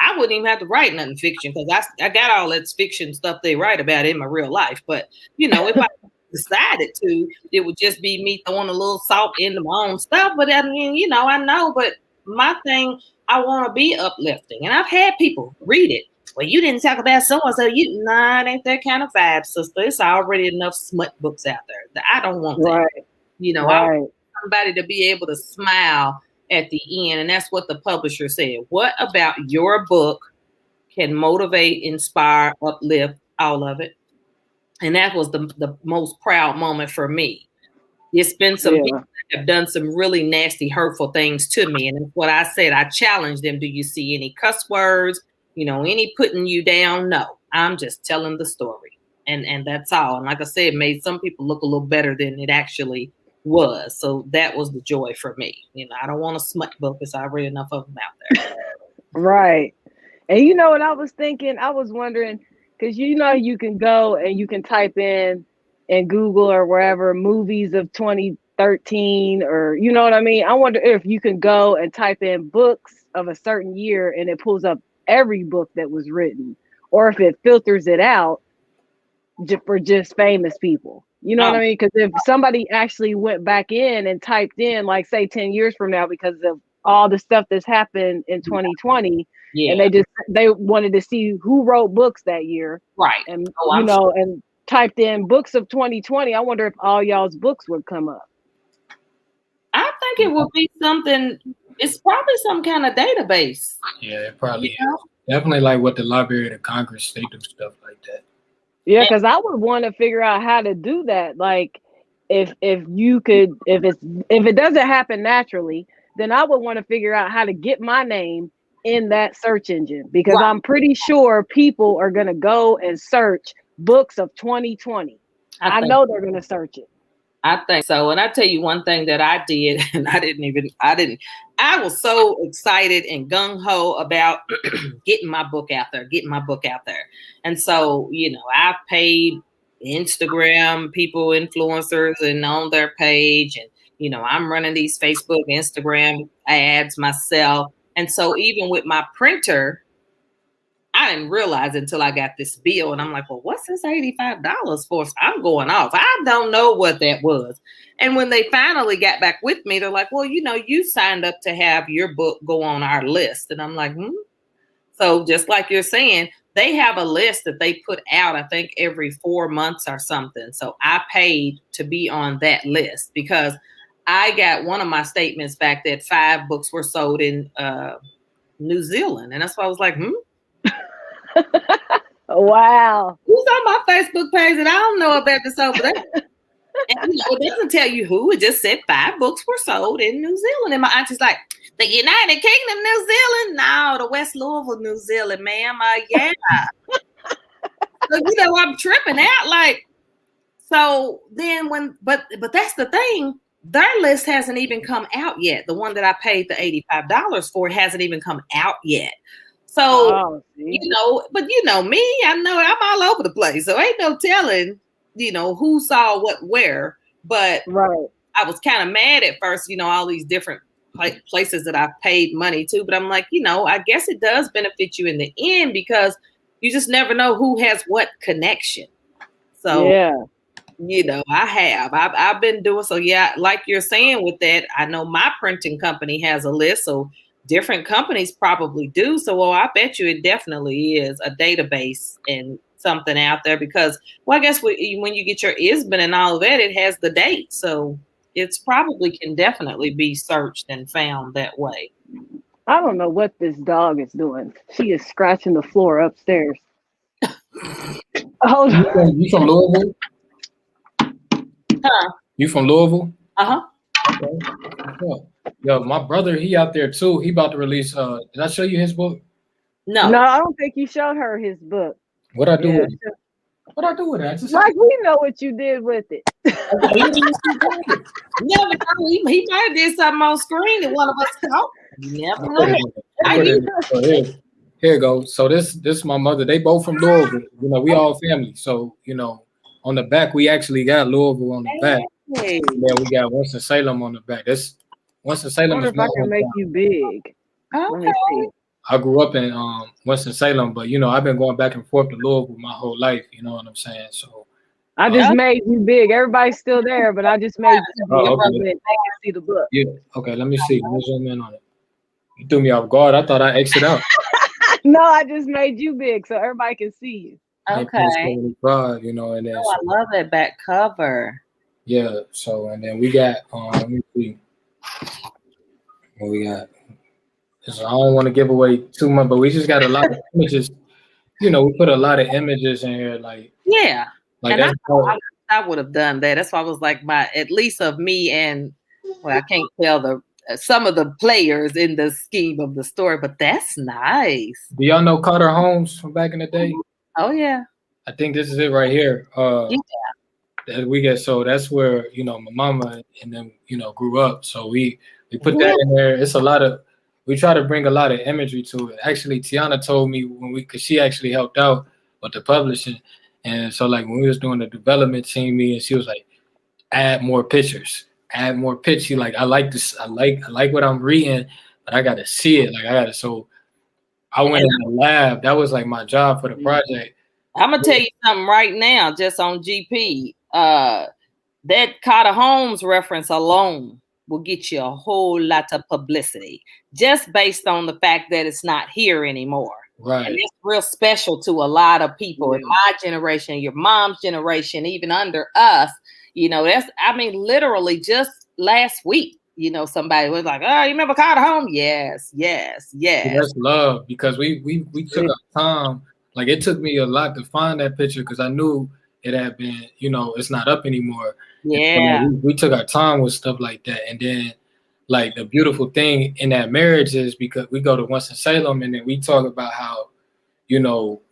I wouldn't even have to write nothing fiction because I got all that fiction stuff they write about in my real life. But, if I decided to, it would just be me throwing a little salt into my own stuff. But I mean, I know, but my thing, I want to be uplifting. And I've had people read it. Well, you didn't talk about so-and-so. Nah, it ain't that kind of vibe, sister. It's already enough smut books out there that I don't want that. I want somebody to be able to smile at the end. And that's what the publisher said. What about your book can motivate, inspire, uplift, all of it? And that was the most proud moment for me. It's been some people that have done some really nasty, hurtful things to me. And that's what I said. I challenged them. Do you see any cuss words? Any putting you down? No, I'm just telling the story. And that's all. And like I said, it made some people look a little better than it actually was. So that was the joy for me. I don't want a smut book. There's already enough of them out there. Right. And you know what I was thinking? I was wondering, because you know you can go and you can type in Google or wherever movies of 2013, or you know what I mean? I wonder if you can go and type in books of a certain year and it pulls up every book that was written, or if it filters it out for just famous people. You know what I Oh, mean? Because if somebody actually went back in and typed in, like, say, 10 years from now, because of all the stuff that's happened in 2020, and yeah, they wanted to see who wrote books that year, right. and Oh, I'm sure. and typed in books of 2020, I wonder if all y'all's books would come up. I think it would be something. It's probably some kind of database. Yeah, it You probably is. know? Definitely like what the Library of Congress, they do stuff like that. Yeah, And, because I would want to figure out how to do that. Like, if you could, if it doesn't happen naturally, then I would want to figure out how to get my name in that search engine, because right. I'm pretty sure people are gonna go and search books of 2020. I I think. know they're gonna search it. I think so. And I tell you one thing that I did, and I was so excited and gung ho about getting my book out there. And so, I paid Instagram people, influencers, and on their page. And, I'm running these Facebook, Instagram ads myself. And so even with my printer, I didn't realize it until I got this bill, and I'm like, well, what's this $85 for? So I'm going off. I don't know what that was. And when they finally got back with me, they're like, well, you signed up to have your book go on our list. And I'm like, So just like you're saying, they have a list that they put out, I think, every 4 months or something. So I paid to be on that list because I got one of my statements back that 5 books were sold in New Zealand. And that's why I was like, Wow. Who's on my Facebook page that I don't know about this over there? And it doesn't tell you who. It just said 5 books were sold in New Zealand. And my auntie's like, the United Kingdom, New Zealand? No, the West Louisville, New Zealand, ma'am. Yeah. So, I'm tripping out. Like, so then but that's the thing. Their list hasn't even come out yet. The one that I paid the $85 for hasn't even come out yet. So, but me, I know I'm all over the place. So ain't no telling, who saw what where. But right. I was kind of mad at first, all these different places that I paid money to. But I'm like, I guess it does benefit you in the end because you just never know who has what connection. So, yeah. I've been doing so. Yeah, like you're saying with that, I know my printing company has a list. So different companies probably do. So, I bet you it definitely is a database and something out there because, I guess when you get your ISBN and all of that, it has the date. So it's probably can definitely be searched and found that way. I don't know what this dog is doing. She is scratching the floor upstairs. Hold on. You from Louisville? Huh? You from Louisville? Uh-huh. Okay. Yo, my brother, he out there too. He about to release. Did I show you his book? No, I don't think you showed her his book. What I do with it? What I do with it? I just like we know what you did with it. Never know. He might have did something on screen and one of us talk. Never know. Here you go. So this my mother. They both from Louisville. We all family. So on the back we actually got Louisville on the back. Hey. And then we got Winston-Salem on the back. This Winston-Salem I wonder is if I can make you big. Okay. Let me see. I grew up in Winston-Salem, but I've been going back and forth to Louisville my whole life. You know what I'm saying? So I just made you big. Everybody's still there, but I just made you big. Okay. They can see the book. Yeah. Okay. Let me see. Let me zoom in on it. You threw me off guard. I thought I exited out. No, I just made you big so everybody can see you. Okay. And then I love that back cover. Yeah. So and then we got let me see what we got. So I don't want to give away too much, but we just got a lot of images. We put a lot of images in here, like and I would have done that. That's why I was like, at least of me and I can't tell some of the players in the scheme of the story, but that's nice. Do y'all know Carter Holmes from back in the day? Oh yeah. I think this is it right here. That we get. So that's where my mama and them grew up. So we put that in there. It's a lot of we try to bring a lot of imagery to it. Actually, Tiana told me because she actually helped out with the publishing, and so like when we was doing the development team meeting, she was like, add more pictures, add more pictures. Like I like this, I like what I'm reading, but I gotta see it. Like I gotta. So I went And in the lab. That was like my job for the project. I'm gonna tell you something right now, just on GP. That Carter Holmes reference alone will get you a whole lot of publicity, just based on the fact that it's not here anymore. Right. And it's real special to a lot of people in my generation, your mom's generation, even under us. You know, literally just last week, somebody was like, "Oh, you remember Carter Holmes?" Yes, yes, yes. That's love, because we took our time. Like it took me a lot to find that picture because I knew it had been, it's not up anymore. Yeah. So, like, we took our time with stuff like that. And then like the beautiful thing in that marriage is because we go to Winston-Salem and then we talk about how,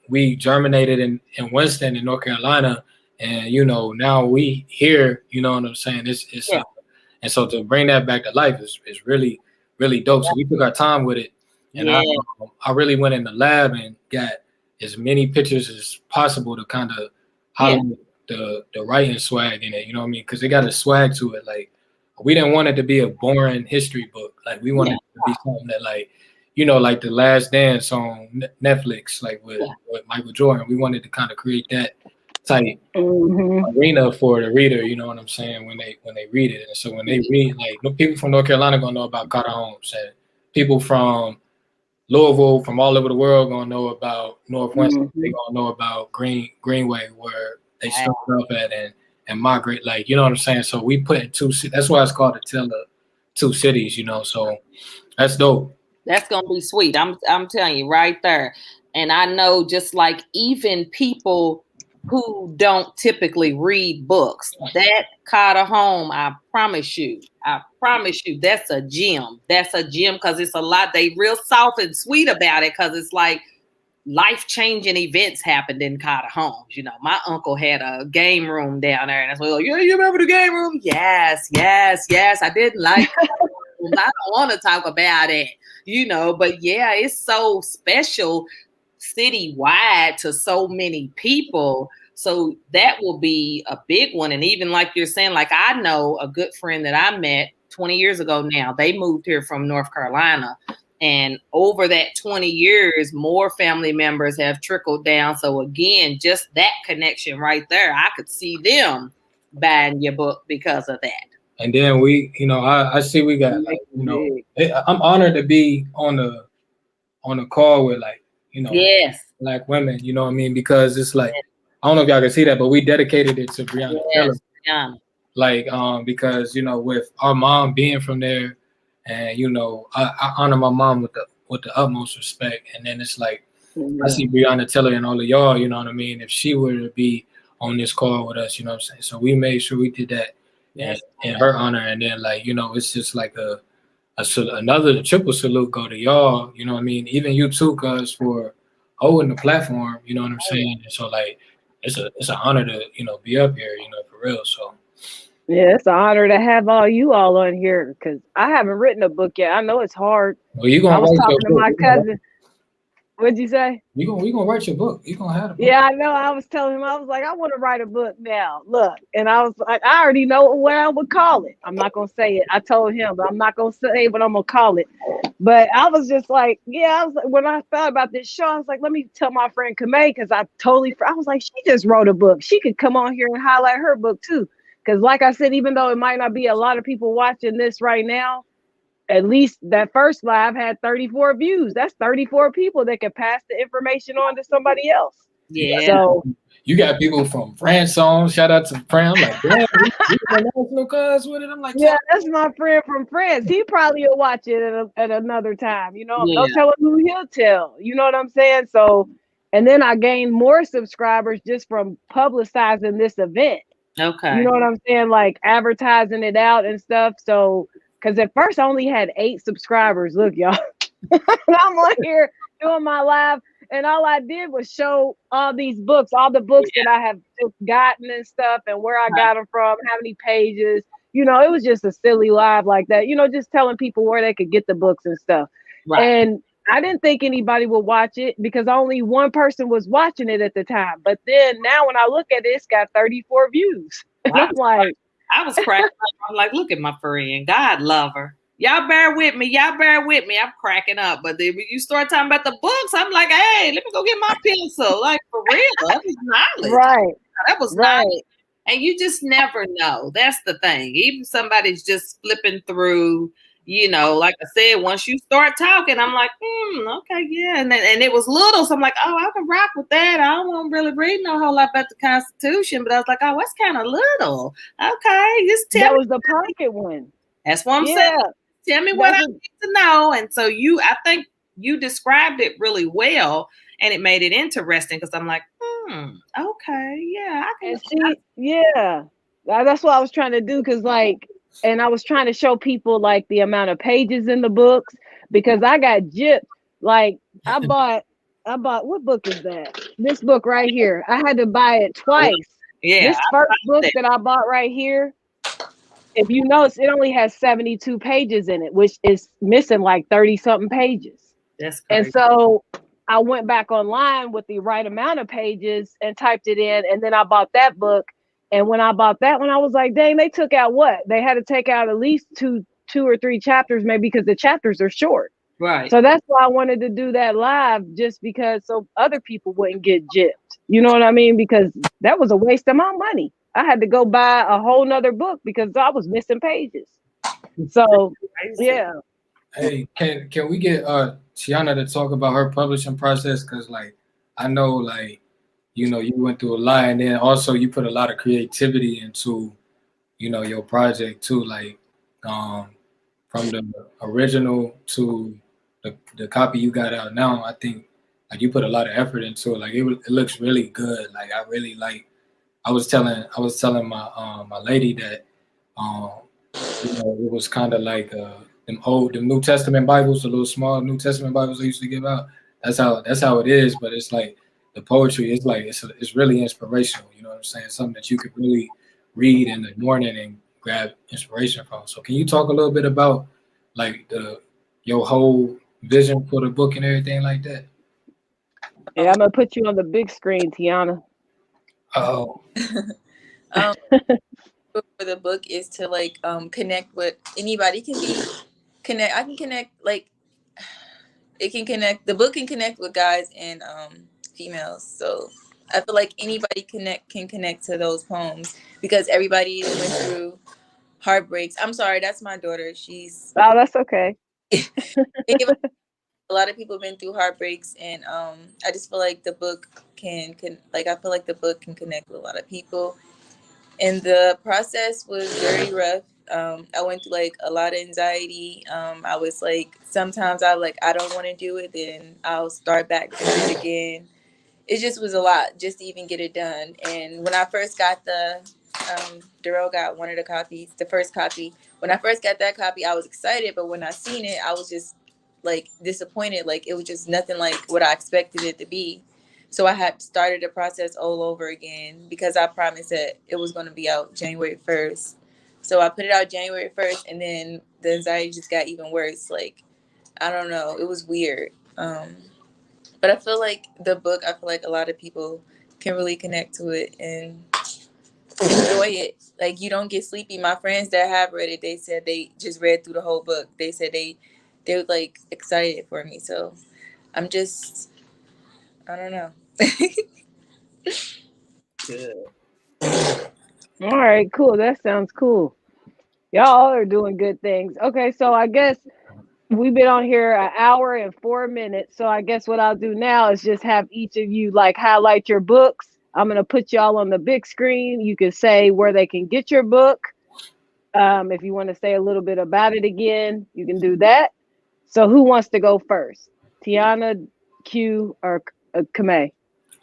we germinated in Winston in North Carolina, and now we here, you know what I'm saying? It's Yeah. and so to bring that back to life is really, really dope. So we took our time with it. And Yeah. I really went in the lab and got as many pictures as possible to kind of highlight the writing swag in it. You know what I mean? Because it got a swag to it. Like we didn't want it to be a boring history book. Like we wanted it to be something that like, like The Last Dance on Netflix, like with Michael Jordan. We wanted to kind of create that type arena for the reader. You know what I'm saying? When they read it. And so when they read, like people from North Carolina gonna know about Carter Holmes, and people from Louisville, from all over the world, gonna know about North Winston. They gonna know about Greenway, where they started up at and migrate. Like, you know what I'm saying? So we put in two. That's why it's called A Tale of Two Cities. So that's dope. That's gonna be sweet. I'm telling you right there. And I know, just like even people who don't typically read books, that Carter Home, I promise you, that's a gem. That's a gem because it's a lot. They real soft and sweet about it because it's like life-changing events happened in Carter Homes. My uncle had a game room down there, and that's like, yeah, you remember the game room? Yes. I didn't like I don't want to talk about it, but yeah, it's so special citywide to so many people. So that will be a big one. And even like you're saying, like I know a good friend that I met 20 years ago now. They moved here from North Carolina. And over that 20 years, more family members have trickled down. So again, just that connection right there, I could see them buying your book because of that. And then we, I see we got, like, I'm honored to be on the call with, like, Black women, you know what I mean? Because it's like, I don't know if y'all can see that, but we dedicated it to Breonna Taylor. Like, because, with our mom being from there, and, I honor my mom with the utmost respect. And then it's like, I see Breonna Taylor and all of y'all, you know what I mean? If she were to be on this call with us, you know what I'm saying? So we made sure we did that in her honor. And then, like, it's just like another triple salute go to y'all, you know what I mean? Even you too, cuz, for holding the platform, you know what I'm saying? And so, like, it's an honor to, be up here, for real. So yeah, it's an honor to have you all on here, because I haven't written a book yet. I know it's hard. Well, you gonna I was write talking your to book. my cousin. What'd you say? We gonna write your book. You gonna have a book. Yeah, I know. I was telling him, I was like, I want to write a book now. Look, and I was like, I already know what I would call it. I'm not gonna say it. I told him, but I'm not gonna say what I'm gonna call it. But I was just like, yeah. I was like, when I thought about this show, I was like, let me tell my friend Kamei, because I was like, she just wrote a book. She could come on here and highlight her book too. Because like I said, even though it might not be a lot of people watching this right now, at least that first live had 34 views. That's 34 people that could pass the information on to somebody else. Yeah. So you got people from France on. Shout out to France. I'm like, damn, international cuz with it. I'm like, yeah, that's my friend from France. He probably will watch it at another time. Don't tell him who he'll tell. You know what I'm saying? So, and then I gained more subscribers just from publicizing this event. Okay. You know what I'm saying? Like advertising it out and stuff. So, because at first I only had 8 subscribers. Look, y'all, I'm on here doing my live, and all I did was show all these books, all the books that I have just gotten and stuff, and where I got them from, how many pages. It was just a silly live like that. Just telling people where they could get the books and stuff. Right. And I didn't think anybody would watch it because only one person was watching it at the time. But then now when I look at it, it's got 34 views. And I'm like, I was cracking up. I'm like, look at my friend. God love her. Y'all bear with me. Y'all bear with me. I'm cracking up. But then when you start talking about the books, I'm like, hey, let me go get my pencil. Like, for real. That was knowledge. right, That was right. knowledge. And you just never know. That's the thing. Even somebody's just flipping through, like I said, once you start talking, I'm like, okay, yeah. And it was little. So I'm like, oh, I can rock with that. I don't want to really read no whole lot about the Constitution. But I was like, oh, that's kind of little. Okay, just tell That me. was the pocket one. That's what I'm saying. Yeah. Tell me what That's I need to know. And so I think you described it really well, and it made it interesting because I'm like, okay, yeah, I can. And see, yeah, that's what I was trying to do. Cause and I was trying to show people like the amount of pages in the books because I got gypped. Like I bought, what book is that? This book right here. I had to buy it twice. Yeah, This first book that I bought right here, if you notice, it only has 72 pages in it, which is missing like 30 something pages. that's And crazy. so I went back online with the right amount of pages and typed it in. And then I bought that book. And when I bought that one, I was like, dang, they took out what? They had to take out at least two or three chapters, maybe because the chapters are short. Right. So that's why I wanted to do that live, just because so other people wouldn't get gypped. You know what I mean? Because that was a waste of my money. I had to go buy a whole nother book because I was missing pages. So yeah. Hey, can we get Tiana to talk about her publishing process? Cause like I know like you went through a lot, and then also you put a lot of creativity into your project too. Like from the original to the copy you got out now, I think like you put a lot of effort into it. Like it looks really good. Like I really like. I was telling my lady that um it was kind of like them New Testament Bibles, the little small New Testament Bibles they used to give out. That's how it is. But it's like the poetry is like it's really inspirational. You know what I'm saying? Something that you could really read in the morning and grab inspiration from. So can you talk a little bit about like your whole vision for the book and everything like that? Yeah, I'm gonna put you on the big screen, Tiana. Oh, um, for the book is to like connect with anybody. Can be connect. I can connect like it can connect. The book can connect with guys and females. So I feel like anybody can connect to those poems because everybody went through heartbreaks. I'm sorry, that's my daughter. She's Oh, that's okay. a lot of people have been through heartbreaks, and I just feel like the book can like I feel like the book can connect with a lot of people. And the process was very rough. I went through like a lot of anxiety. I was like, sometimes I don't want to do it, then I'll start back doing it again. It just was a lot just to even get it done. And when I first got Darrell got one of the copies, the first copy. When I first got that copy, I was excited, but when I seen it, I was just like disappointed. Like it was just nothing like what I expected it to be. So I had started the process all over again because I promised that it was going to be out January 1st. So I put it out January 1st, and then the anxiety just got even worse. Like, I don't know. It was weird. But I feel like I feel like a lot of people can really connect to it and enjoy it. Like, you don't get sleepy. My friends that have read it, they said they just read through the whole book. They said they were like excited for me. So I'm just, I don't know. Good. All right, cool. That sounds cool. Y'all are doing good things. Okay, so I guess we've been on here an hour and 4 minutes. So I guess what I'll do now is just have each of you like highlight your books. I'm gonna put y'all on the big screen. You can say where they can get your book. If you want to say a little bit about it again, you can do that. So who wants to go first? Tiana, Q, or Kame?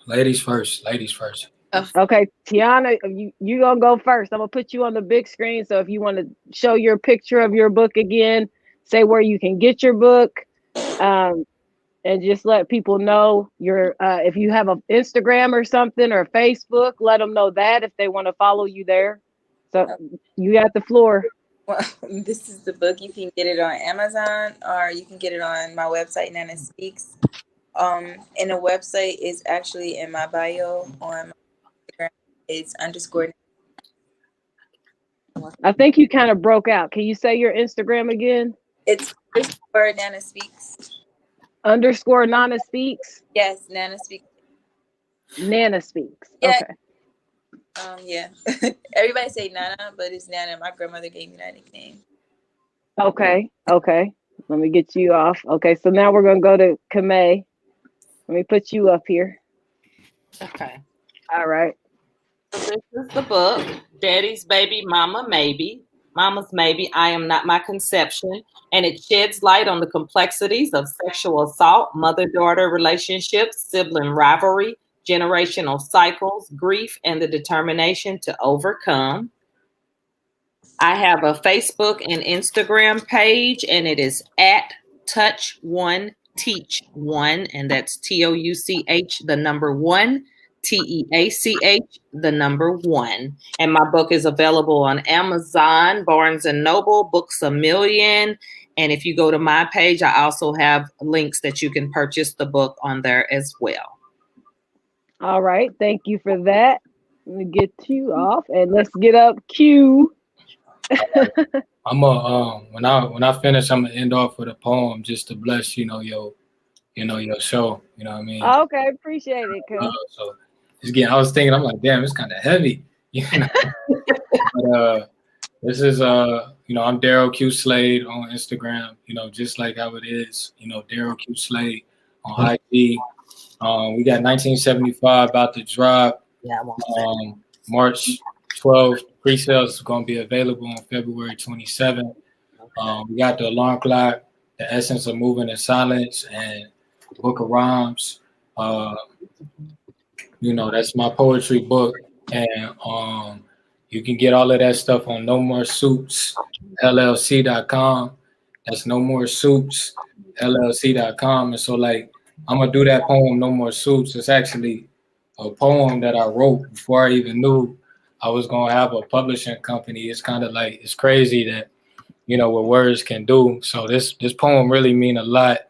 ladies first. Ladies first. Okay, Tiana, you gonna go first. I'm gonna put you on the big screen. So if you want to show your picture of your book again, say where you can get your book, and just let people know your. If you have an Instagram or something or Facebook, let them know that if they want to follow you there. So you got the floor. Well, this is the book. You can get it on Amazon or you can get it on my website, Nana Speaks. And the website is actually in my bio on my Instagram. It's underscore. I think you kind of broke out. Can you say your Instagram again? It's underscore Nana Speaks. Underscore Nana Speaks. Yes, Nana Speaks. Nana Speaks. Yeah. Okay. Yeah. Everybody say Nana, but it's Nana. My grandmother gave me that nickname. Okay. Okay. Let me get you off. Okay. So now we're gonna go to Kamei. Let me put you up here. Okay. All right. So this is the book, Daddy's Baby, Mama Maybe. Mama's Maybe, I Am Not My Conception. And it sheds light on the complexities of sexual assault, mother-daughter relationships, sibling rivalry, generational cycles, grief, and the determination to overcome. I have a Facebook and Instagram page, and it is at Touch One Teach One, and that's TOUCH, the number one, TEACH, the number one. And my book is available on Amazon, Barnes and Noble, Books a Million. And if you go to my page, I also have links that you can purchase the book on there as well. All right. Thank you for that. Let me get you off and let's get up Q. I'm when I finish, I'm gonna end off with a poem just to bless your show. You know what I mean? Okay, appreciate it, cuz. So it's getting. I was thinking, I'm like, damn, it's kind of heavy. You know. But this is I'm Darrell Q Slade on Instagram. Just like how it is. Darrell Q Slade on IG. We got 1975 about to drop. Yeah, March 12th. Pre-sales is going to be available on February 27th. We got the Alarm Clock, The Essence of Moving in Silence, and Book of Rhymes. That's my poetry book, and you can get all of that stuff on No More Suits LLC.com. That's No More Suits LLC.com. And so, like, I'm gonna do that poem, No More Suits. It's actually a poem that I wrote before I even knew I was gonna have a publishing company. It's kind of like, it's crazy that what words can do. So this poem really mean a lot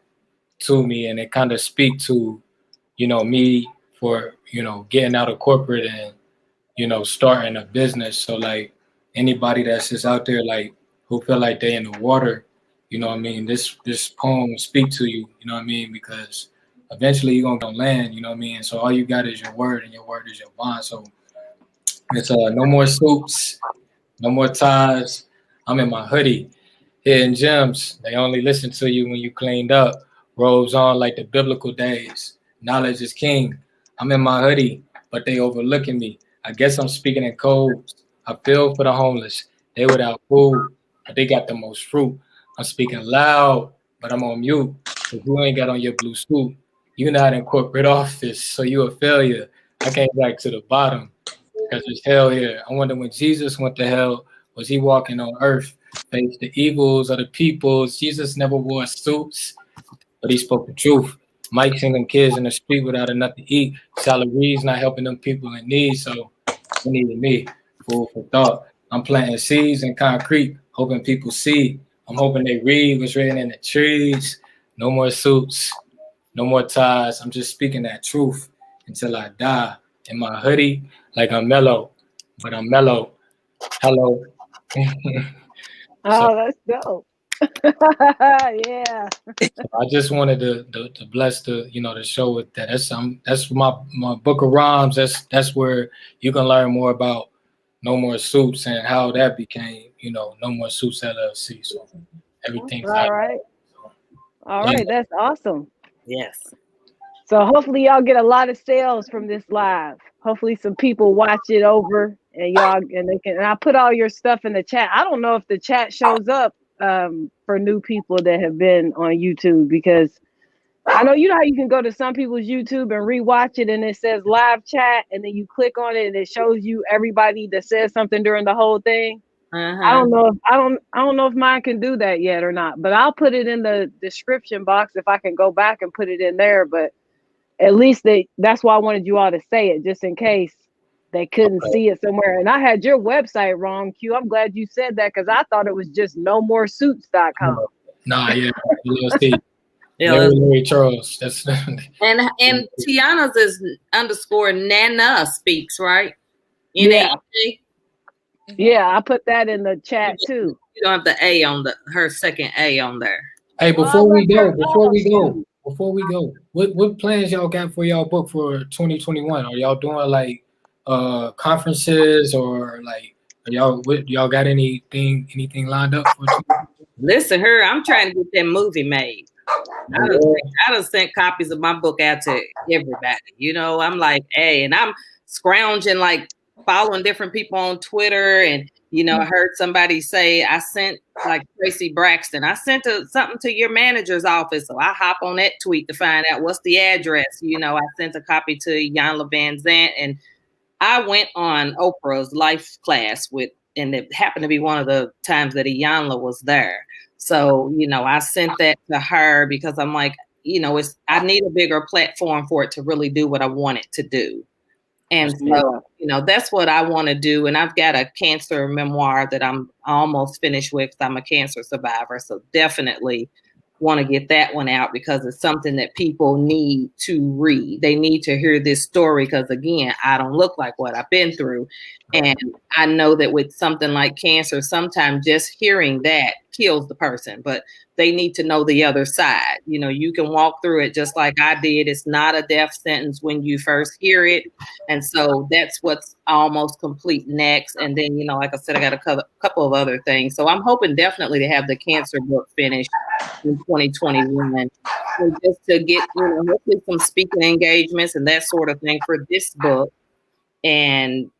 to me, and it kind of speak to me for getting out of corporate and starting a business. So like anybody that's just out there like who feel like they in the water, what I mean, this poem will speak to you, you know what I mean, because eventually you're gonna land, you know what I mean. So all you got is your word, and your word is your bond. So it's no more suits, no more ties. I'm in my hoodie, hidden gems. They only listen to you when you cleaned up. Robes on like the biblical days. Knowledge is king. I'm in my hoodie, but they overlooking me. I guess I'm speaking in codes. I feel for the homeless. They without food, but they got the most fruit. I'm speaking loud, but I'm on mute. If you ain't got on your blue suit, you're not in corporate office, so you a failure. I came back to the bottom because there's hell here. I wonder when Jesus went to hell, was he walking on earth? Faced the evils of the peoples. Jesus never wore suits, but he spoke the truth. Mike seen them kids in the street without enough to eat. Salaries not helping them people in need, so they needed me. Food for thought. I'm planting seeds in concrete, hoping people see. I'm hoping they read what's written in the trees. No more suits, no more ties. I'm just speaking that truth until I die. In my hoodie, like I'm mellow, but I'm mellow. Hello. So Oh, that's dope. Yeah. I just wanted to bless the show with that. That's my book of rhymes. That's where you can learn more about No More Suits and how that became No More Suits LLC. So everything's All right. All right. That's awesome. yes. So hopefully y'all get a lot of sales from this live. Hopefully some people watch it over and y'all and they can. And I put all your stuff in the chat. I don't know if the chat shows up for new people that have been on YouTube, because I know how you can go to some people's YouTube and rewatch it and it says live chat and then you click on it and it shows you everybody that says something during the whole thing. I don't know if I don't know if mine can do that yet or not, but I'll put it in the description box if I can go back and put it in there. But at least that's why I wanted you all to say it, just in case they couldn't see it somewhere. And I had your website wrong, Q. I'm glad you said that because I thought it was just nomoresuits.com. Nah, yeah, LLC. Yeah. Larry Charles. That's And Tiana's is _ Nana Speaks, right? Yeah. NAJ? Yeah, I put that in the chat too. You don't have the A on her second A on there. Hey, before we go, what plans y'all got for y'all book for 2021? Are y'all doing like conferences or like y'all got anything lined up for 2021? Listen, I'm trying to get that movie made. I done sent copies of my book out to everybody. You know, I'm like, hey, and I'm scrounging, like following different people on Twitter. And, you know, I heard somebody say, I sent like Tracy Braxton, I sent something to your manager's office. So I hop on that tweet to find out what's the address. You know, I sent a copy to Iyanla Van Zant, and I went on Oprah's life class and it happened to be one of the times that Iyanla was there. So, you know, I sent that to her because I'm like, you know, I need a bigger platform for it to really do what I want it to do. And so, you know, that's what I want to do. And I've got a cancer memoir that I'm almost finished with. I'm a cancer survivor. So definitely want to get that one out because it's something that people need to read. They need to hear this story because, again, I don't look like what I've been through. And I know that with something like cancer, sometimes just hearing that kills the person, but they need to know the other side. You know, you can walk through it just like I did. It's not a death sentence when you first hear it. And so that's what's almost complete next. And then, you know, like I said, I got a couple of other things. So I'm hoping definitely to have the cancer book finished in 2021. And just to get, you know, hopefully some speaking engagements and that sort of thing for this book. And,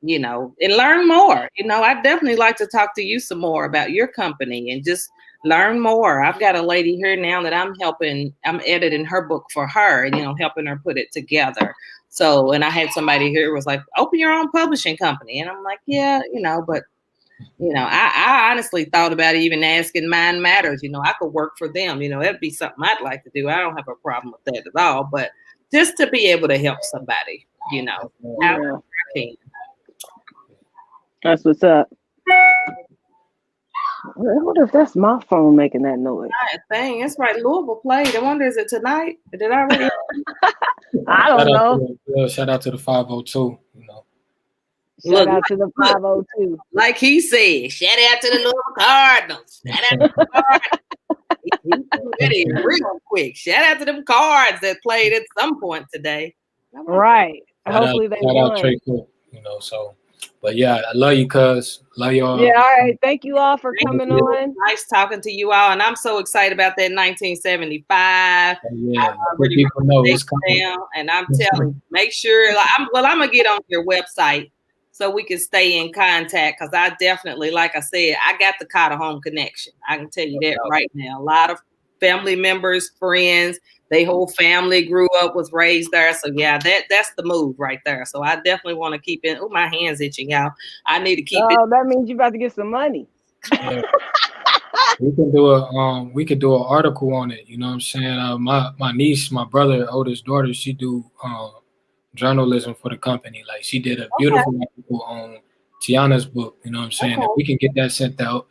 you know, and learn more. You know, I'd definitely like to talk to you some more about your company and just learn more. I've got a lady here now that I'm editing her book for her and, you know, helping her put it together. So, and I had somebody here who was like, open your own publishing company. And I'm like, yeah, you know, but, you know, I honestly thought about even asking Mind Matters. You know, I could work for them. You know, that'd be something I'd like to do. I don't have a problem with that at all. But just to be able to help somebody, you know, however I can. That's what's up. I wonder if that's my phone making that noise. Dang, that's right. Louisville played. I wonder, is it tonight? Did I already? I don't know. Shout out to the 502. You know. Shout out to the 502. Like he said, shout out to the Louisville Cardinals. Shout out to the Cardinals. He real quick. Shout out to them Cards that played at some point today. Right. Hopefully they won. Out Trey Cook, you know, so. But yeah, I love you, cuz. Love y'all. Yeah, all right. Thank you all for coming on. Nice talking to you all. And I'm so excited about that 1975. Yeah, people know it's coming. And I'm telling you, make sure, I'm going to get on your website so we can stay in contact. Because I definitely, like I said, I got the Cotter Home connection. I can tell you that right now. A lot of family members, friends, they whole family grew up, was raised there. So yeah, that's the move right there. So I definitely want to keep it. Oh, my hand's itching, y'all. I need to keep it. Oh, that means you about to get some money. Yeah. We can do an article on it. You know what I'm saying? My niece, my brother, oldest daughter, she do journalism for the company. Like she did a beautiful article on Tiana's book. You know what I'm saying? If we can get that sent out,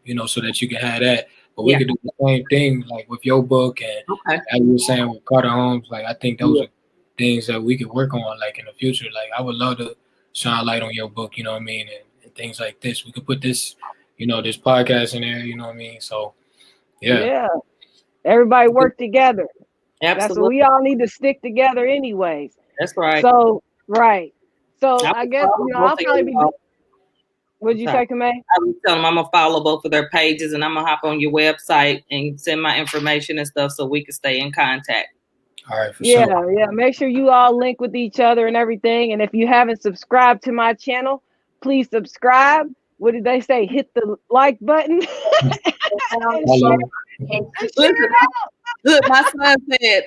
you know, so that you can have that. But we could do the same thing, like with your book, and as you were saying with Carter Holmes. Like I think those are things that we could work on, like in the future. Like I would love to shine light on your book. You know what I mean? And things like this. We could put this, you know, this podcast in there. You know what I mean? So yeah. Everybody work together. Absolutely. That's what we all need to stick together, anyways. That's right. So So I guess I'll probably be. What'd you say, Kamei? I was telling them I'm gonna follow both of their pages, and I'm gonna hop on your website and send my information and stuff so we can stay in contact. All right, for sure. Yeah. Make sure you all link with each other and everything. And if you haven't subscribed to my channel, please subscribe. What did they say? Hit the like button. Look, my son said,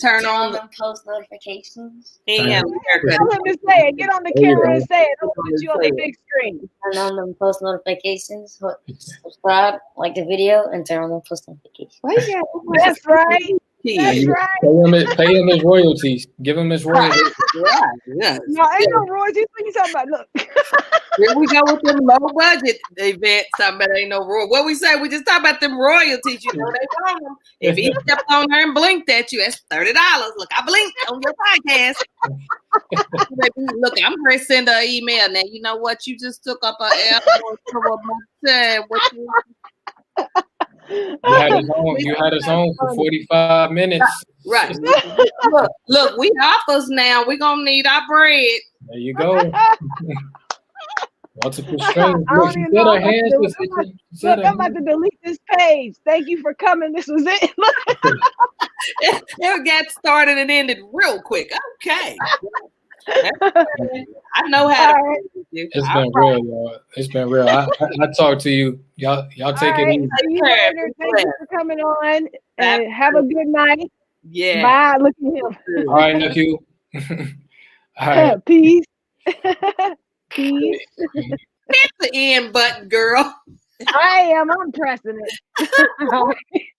turn on the post notifications. Tell him to say it. Get on the camera and say it. Don't put you on the big screen. Turn on the post notifications. Subscribe, like the video, and turn on the post notifications. That's right. kid. right. Pay him his royalties. Give him his royalties. Right. Yes. No, ain't no royalties. What you talking about? Look. Here we go with them low budget events. Talking about ain't no royal. What we say? We just talk about them royalties. You know they want them. If he stepped on there and blinked at you, that's $30. Look, I blinked on your podcast. Look, I'm going to send her an email now. You know what? You just took up an L. You had us on for 45 minutes. Right. Look, we offers now. We're going to need our bread. There you go. Multiple streams. Look, she said her hands was itching. Look, I'm about to delete this page. Thank you for coming. This was it. It got started and ended real quick. Okay. I know how to. It's been real, y'all. It's been real. I talk to you. Y'all take it easy. See you later. Thank you for coming on. And have a good night. Yeah. Bye. Look at him. All right, nephew. All right. Peace. Peace. Hit the end button, girl. I am. I'm pressing it.